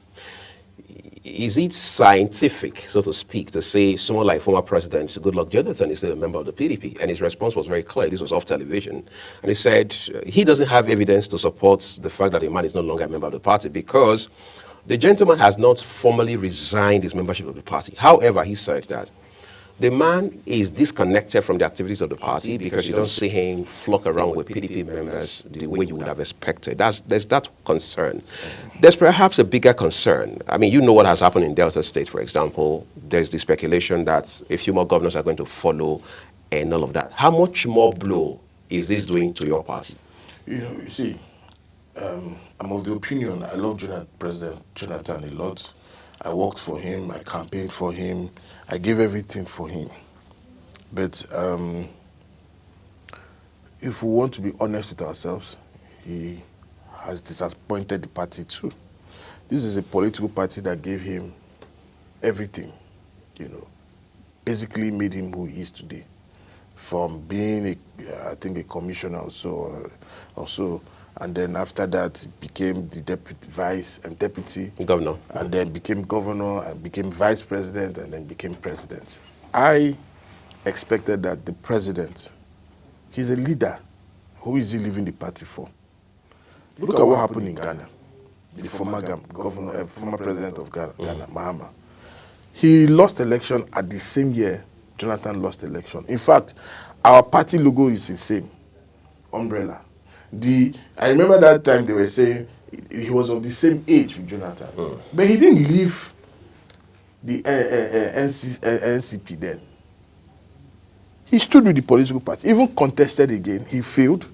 is it scientific, so to speak, to say someone like former President Goodluck Jonathan is still a member of the PDP? And his response was very clear. This was off television. And he said he doesn't have evidence to support the fact that a man is no longer a member of the party because the gentleman has not formally resigned his membership of the party. However, he said that the man is disconnected from the activities of the party because you don't see him flock around with PDP members the way you would have expected. There's that concern. There's perhaps a bigger concern. I mean, you know what has happened in Delta State, for example. There's the speculation that a few more governors are going to follow and all of that. How much more blow is this doing to your party? You see, I'm of the opinion, I love President Jonathan a lot. I worked for him, I campaigned for him, I gave everything for him. But if we want to be honest with ourselves, he has disappointed the party too. This is a political party that gave him everything, basically made him who he is today. From being, I think, a commissioner or so, and then after that became the deputy governor, and then became governor and became vice president and then became president. I expected that the president, he's a leader. Who is he leaving the party for? Look at what happened in Ghana. The former governor, former president of Ghana, Mahama. He lost election at the same year Jonathan lost election. In fact, our party logo is the same, umbrella. I remember that time they were saying he was of the same age with Jonathan. But he didn't leave the NCP then. He stood with the political party, even contested again. He failed.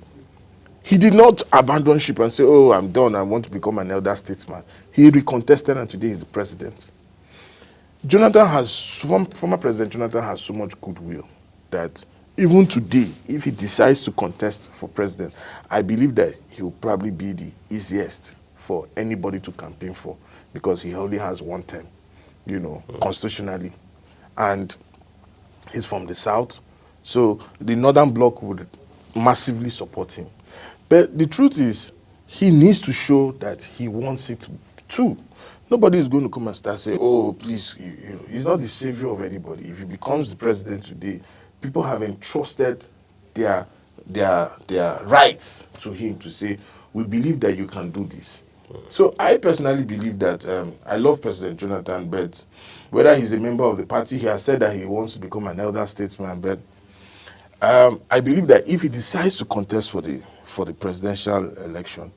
He did not abandon ship and say, oh, I'm done, I want to become an elder statesman. He recontested and today he's the president. Former President Jonathan has so much goodwill that even today, if he decides to contest for president, I believe that he will probably be the easiest for anybody to campaign for because he only has one term, constitutionally. And he's from the south, so the Northern Bloc would massively support him. But the truth is, he needs to show that he wants it too. Nobody is going to come and start saying, oh, please, he's not the savior of anybody. If he becomes the president today, people have entrusted their rights to him to say, we believe that you can do this. So I personally believe that I love President Jonathan, but whether he's a member of the party, he has said that he wants to become an elder statesman, but I believe that if he decides to contest for the presidential election,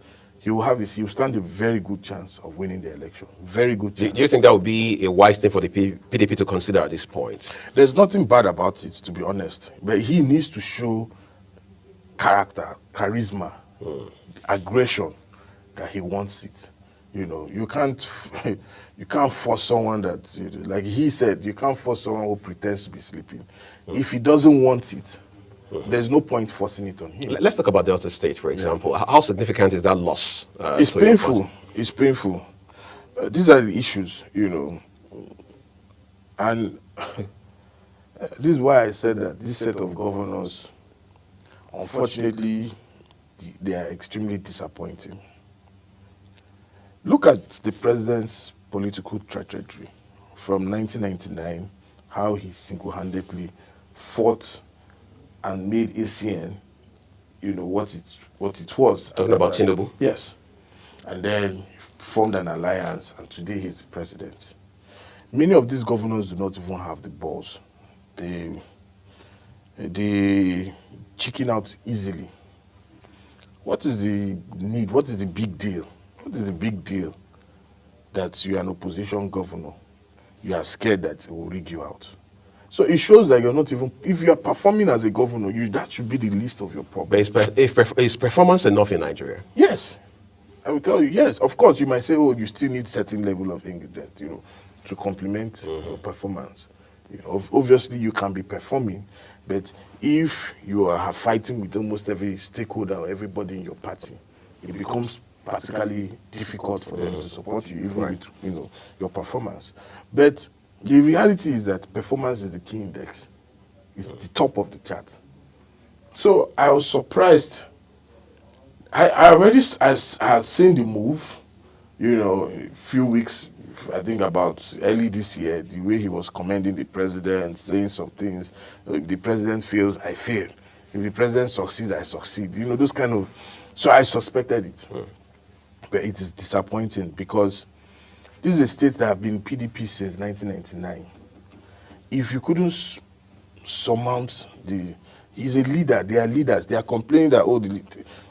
he will stand a very good chance of winning the election. Very good chance. Do you think that would be a wise thing for the PDP to consider at this point? There's nothing bad about it, to be honest. But he needs to show character, charisma, aggression that he wants it. You know, you can't force someone that, like he said, you can't force someone who pretends to be sleeping. If he doesn't want it, there's no point forcing it on him. Let's talk about Delta State, for example. How significant is that loss? It's painful. It's painful. These are the issues, you know. And this is why I said that this set of governors, unfortunately, they are extremely disappointing. Look at the president's political trajectory from 1999, how he single-handedly fought and made ACN, you know, what it was. Talking about Tinubu? Yes. And then formed an alliance, and today he's the president. Many of these governors do not even have the balls. They chicken out easily. What is the need? What is the big deal? What is the big deal that you are an opposition governor? You are scared that it will rig you out. So it shows that you're not even, if you are performing as a governor, that should be the least of your problems. But is performance enough in Nigeria? Yes. I will tell you, yes. Of course, you might say, oh, you still need certain level of ingredient, you know, to complement your performance. You know, obviously, you can be performing, but if you are fighting with almost every stakeholder or everybody in your party, it becomes practically difficult for them to support you, even with, you know, your performance. But the reality is that performance is the key index. It's the top of the chart. So I was surprised. I had seen the move, you know, a few weeks, I think about early this year, the way he was commending the president, saying some things. If the president fails, I fail. If the president succeeds, I succeed. You know, those kind of... So I suspected it. But it is disappointing because this is a state that have been PDP since 1999. If you couldn't surmount he's a leader, they are leaders, they are complaining that, oh,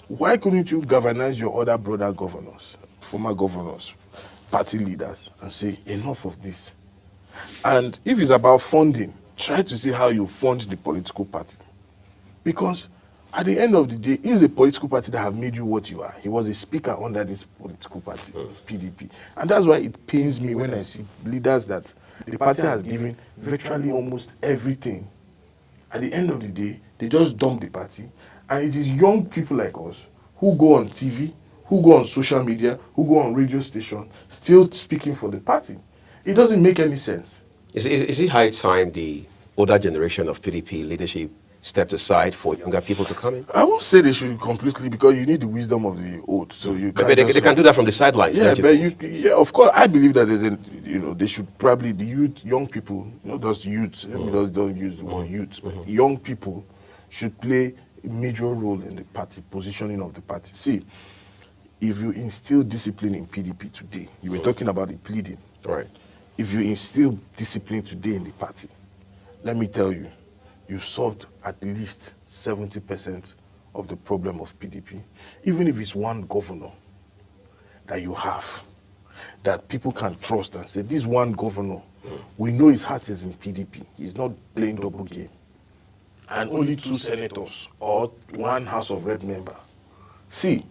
why couldn't you galvanize your other brother governors, former governors, party leaders, and say, enough of this? And if it's about funding, try to see how you fund the political party. Because at the end of the day, it's a political party that have made you what you are. He was a speaker under this political party, PDP. And that's why it pains me when I see leaders that the party has given virtually almost everything. At the end of the day, they just dump the party. And it is young people like us who go on TV, who go on social media, who go on radio station, still speaking for the party. It doesn't make any sense. Is it high time the older generation of PDP leadership stepped aside for younger people to come in? I won't say they should completely, because you need the wisdom of the old. So you but they can do that from the sidelines. Yeah, but of course, I believe that there's they should probably, the youth, young people, not just youth, don't use the word youth, but young people should play a major role in the party, positioning of the party. See, if you instill discipline in PDP today, you were talking about the pleading. Right. If you instill discipline today in the party, let me tell you, you solved at least 70% of the problem of PDP. Even if it's one governor that you have, that people can trust and say, this one governor, we know his heart is in PDP. He's not playing double game. And only 2 senators or 1 House of Rep member. See,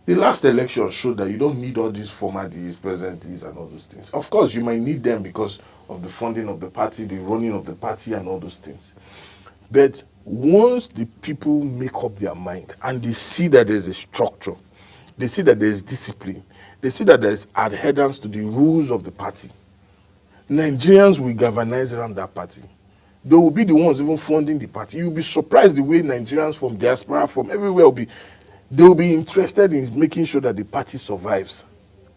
the last election showed that you don't need all these formalities, presentities, and all those things. Of course, you might need them because of the funding of the party, the running of the party, and all those things. But once the people make up their mind and they see that there's a structure, they see that there's discipline, they see that there's adherence to the rules of the party, Nigerians will galvanize around that party. They will be the ones even funding the party. You'll be surprised the way Nigerians from diaspora, from everywhere, they will be interested in making sure that the party survives,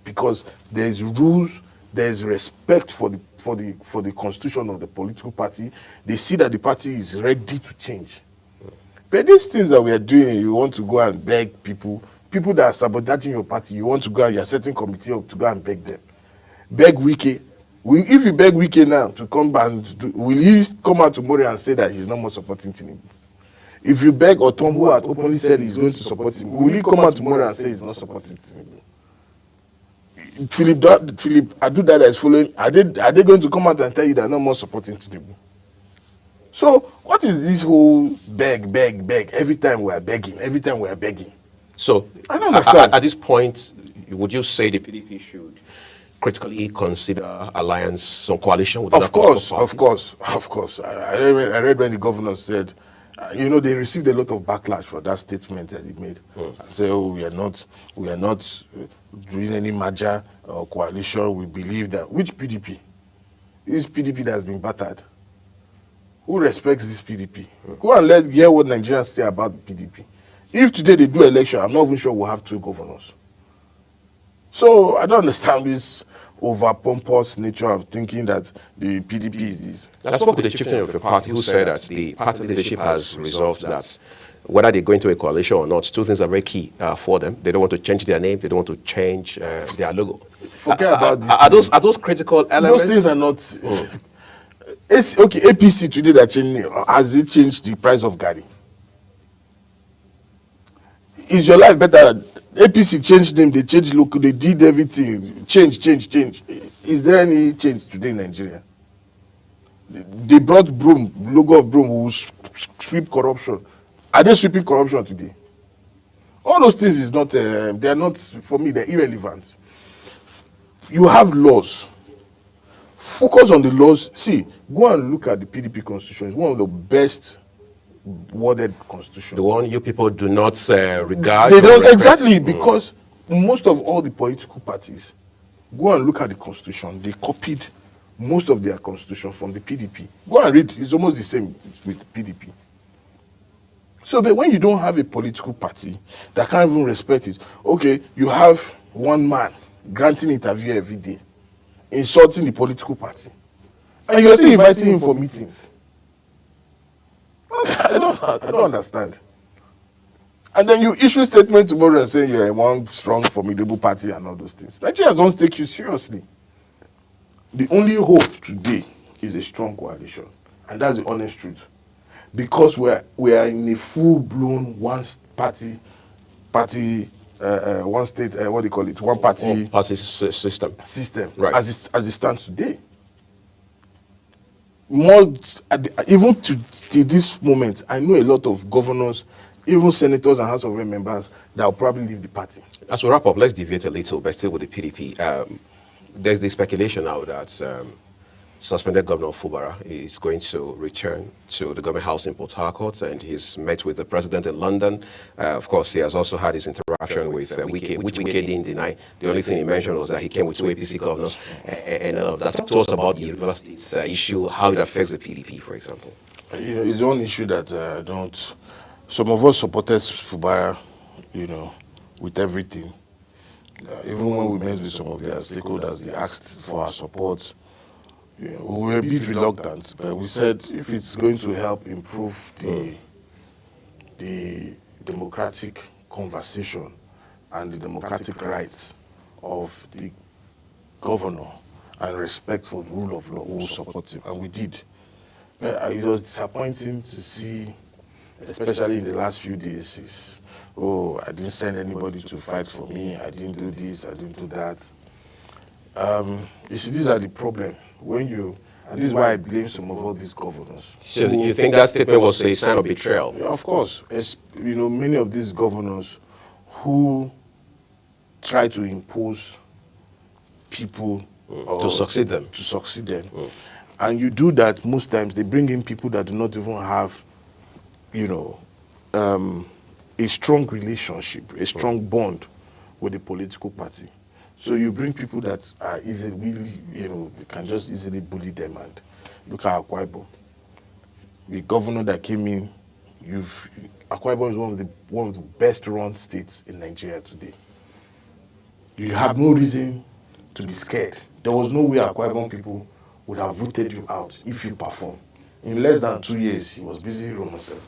because there's rules, there's respect for the constitution of the political party. They see that the party is ready to change. But these things that we are doing, you want to go and beg people that are sabotaging your party, you want to go and you're setting committee up to go and beg them. Beg Wike. If you beg Wike now to come back, will he come out tomorrow and say that he's no more supporting Tinubu? If you beg Otombo had openly said he's going to support him, will he come out tomorrow and say he's not supporting Tinubu? Philip Adu is following. Are they going to come out and tell you they're not more supporting Tinubu? So what is this whole beg? Every time we are begging. So I don't understand. At this point, would you say the PDP should critically consider alliance, some coalition with Of course. I read when the governor said, they received a lot of backlash for that statement that he made. And say, we are not doing any merger or coalition. We believe that. Which PDP? This PDP that has been battered. Who respects this PDP? Go and let's hear what Nigerians say about the PDP. If today they do election, I'm not even sure we'll have 2 governors. So I don't understand this over-pompous nature of thinking that the PDP is this. I spoke with the chieftain of the party who said that the party leadership has resolved that whether they go into a coalition or not, 2 things are very key for them. They don't want to change their name. They don't want to change their logo. Forget about this. Are those critical elements? Those things are not... Okay, APC today that changed, has it changed the price of Gary? Is your life better? APC changed name, they changed look, they did everything. Change. Is there any change today in Nigeria? They brought Broom, logo of Broom, who will sweep corruption. Are they sweeping corruption today? All those things is not, they are not, for me, they're irrelevant. You have laws. Focus on the laws. See, go and look at the PDP constitution. It's one of the best worded constitution. The one you people do not regard. They don't exactly, because most of all the political parties, go and look at the constitution. They copied most of their constitution from the PDP. Go and read. It's almost the same with PDP. So that when you don't have a political party that can't even respect it, okay, you have one man granting interview every day, insulting the political party, and you're still inviting him for meetings. I don't understand. And then you issue statement tomorrow and say you're one strong, formidable party and all those things. Nigerians don't take you seriously. The only hope today is a strong coalition, and that's the honest truth. Because we are in a full-blown one state, what do you call it? One party system. Right. As it stands today. More, even to this moment, I know a lot of governors, even senators and House of Rep members that will probably leave the party. As we wrap up, let's deviate a little, but still with the PDP. There's the speculation now that suspended Governor Fubara is going to return to the government house in Port Harcourt, and he's met with the president in London. Of course, he has also had his interaction with Wike, which Wike didn't deny. The only thing he mentioned was that he came with 2 APC governors and that. Talk to us about the River States issue, how it affects the PDP, for example. It's one issue that some of us supported Fubara, with everything. Even when we met with some of their stakeholders, they asked for our support. We were a bit reluctant, but we said if it's going to help improve the democratic conversation and the democratic rights of the governor and respect for the rule of law, we'll support him. And we did. It was disappointing to see, especially in the last few days, I didn't send anybody to fight for me, I didn't do this, I didn't do that. You see, these are the problem. And this is why I blame some of all these governors. So you think that statement was a sign of betrayal? Yeah, of course. Many of these governors who try to impose people to succeed them. And you do that most times, they bring in people that do not even have, a strong relationship, a strong bond with the political party. So you bring people that are easily, you can just easily bully them. And look at Akwa Ibom. The governor that came in, Akwa Ibom is one of the best run states in Nigeria today. You have no reason to be scared. There was no way Akwa Ibom people would have voted you out if you perform. In less than 2 years, he was busy romancing.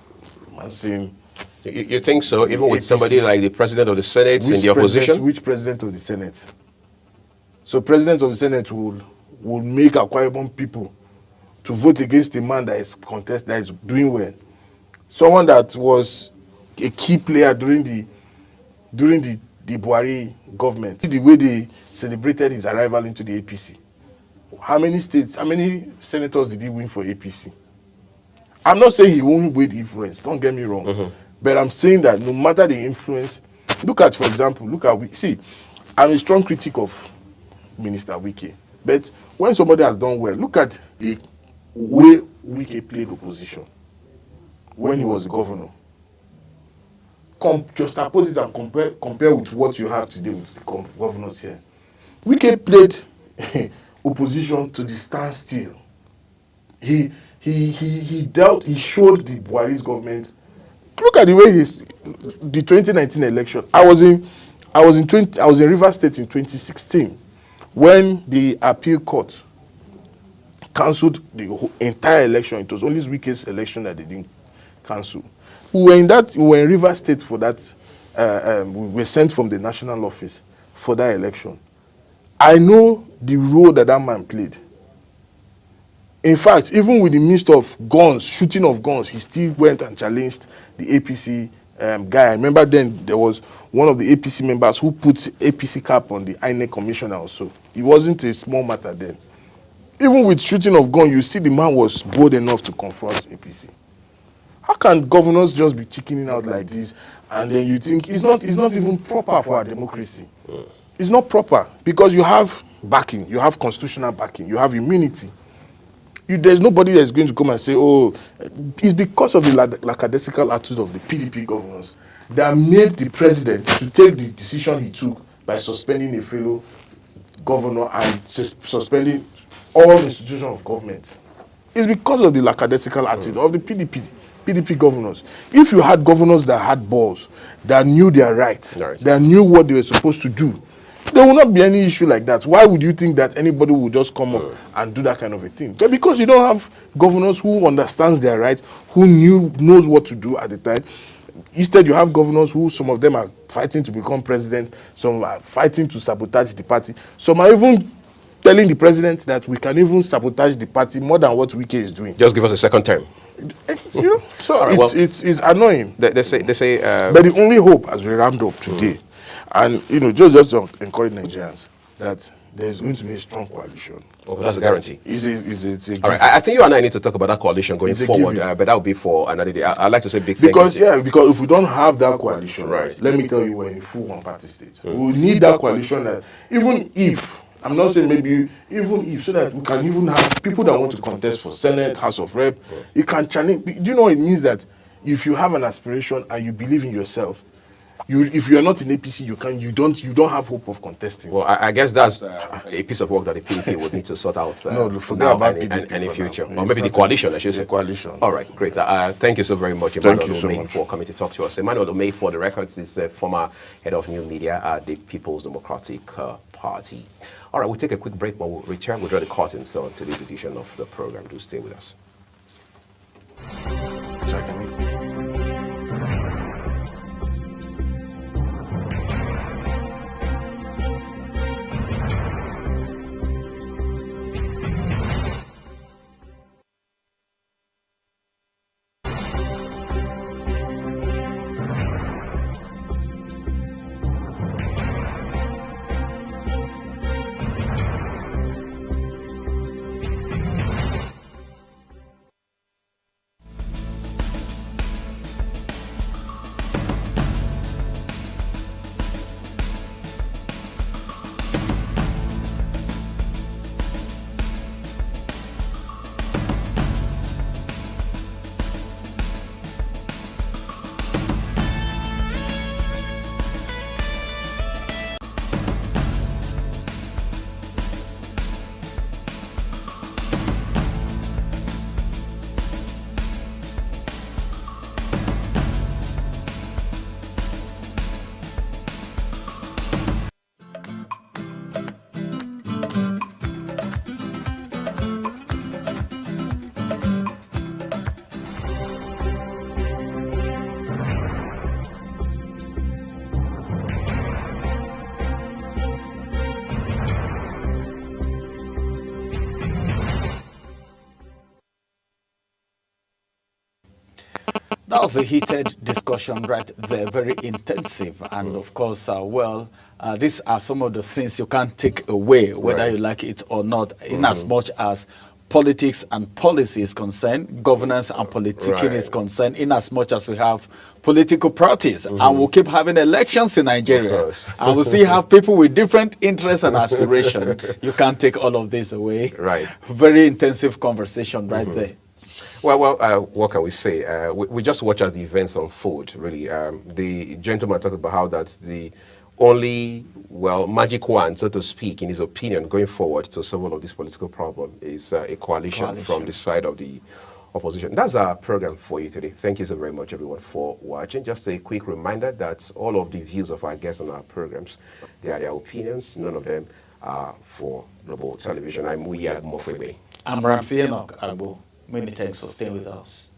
You think so? Even with somebody like the president of the Senate in the opposition? Which president of the Senate? So president of the Senate will make Akwa Ibom people to vote against a man that is doing well. someone that was a key player during the Buhari government. The way they celebrated his arrival into the APC. How many senators did he win for APC? I'm not saying he won't wield influence, don't get me wrong. But I'm saying that no matter the influence, look at, for example, I'm a strong critic of Minister Wike. But when somebody has done well, look at the way Wike played opposition when he was the governor. Just oppose it and compare with what you have today with the governors here. Wike played opposition to the standstill. He showed the Buhari's government. Look at the way the 2019 election. I was in Rivers State in 2016 when the appeal court cancelled the entire election. It was only Wike's election that they didn't cancel. We were in Rivers State for that. We were sent from the national office for that election. I know the role that man played. In fact, even with the midst of guns, shooting of guns, he still went and challenged the APC guy. I remember then there was one of the APC members who put APC cap on the INEC commissioner also. It wasn't a small matter then. Even with shooting of gun, you see the man was bold enough to confront APC. How can governors just be chickening out like this, and then you think it's not even proper for our democracy? It's not proper because you have backing, you have constitutional backing, you have immunity. There's nobody that's going to come and say, oh, it's because of the lackadaisical attitude of the PDP governors that made the president to take the decision he took by suspending a fellow governor and suspending all institutions of government. It's because of the lackadaisical attitude of the PDP governors. If you had governors that had balls, that knew their rights, that knew what they were supposed to do, there will not be any issue like that. Why would you think that anybody will just come up and do that kind of a thing? But because you don't have governors who understands their rights, who knows what to do at the time. Instead, you have governors who, some of them are fighting to become president, some are fighting to sabotage the party. Some are even telling the president that we can even sabotage the party more than what Wike is doing. Just give us a second term. So right, it's annoying. They say. But the only hope, as we round up today, and just to encourage Nigerians that there's going to be a strong coalition. Oh, that's a guarantee. It's a all right, I think you and I need to talk about that coalition going forward, but that will be for another day. I'd like to say big because because if we don't have that coalition, let me tell you, we're in a full one-party state. We need that coalition. That even if I'm not saying maybe even if so that we can even have people that want to contest for Senate, House of Rep, you can challenge. Do you know what it means that if you have an aspiration and you believe in yourself, if you are not in APC, you don't have hope of contesting. Well, I guess that's a piece of work that the PDP would need to sort out. No, forget about PDP and in future, or maybe the coalition, I should say. Coalition. All right, great. Thank you so very much, Emmanuel Omei, for coming to talk to us. Emmanuel Omei, for the records, is former head of new media at the People's Democratic Party. All right, we'll take a quick break. When we return, we'll draw the curtains on today's edition of the program. Do stay with us. That was a heated discussion right there, very intensive. And of course, these are some of the things you can't take away, whether you like it or not, in as much as politics and policy is concerned, governance and politicking is concerned, in as much as we have political parties. And we'll keep having elections in Nigeria. And we'll still have people with different interests and aspirations. You can't take all of this away. Right. Very intensive conversation right there. Well, what can we say? We just watch as the events unfold, really. The gentleman talked about how that's the only, magic wand, so to speak, in his opinion, going forward to solve all of this political problem is a coalition from the side of the opposition. That's our program for you today. Thank you so very much, everyone, for watching. Just a quick reminder that all of the views of our guests on our programs, they are their opinions. None of them are for Global Television. I'm Muya Mofwebe. I'm Ramsey Enoch Agbo. Many thanks for staying with us.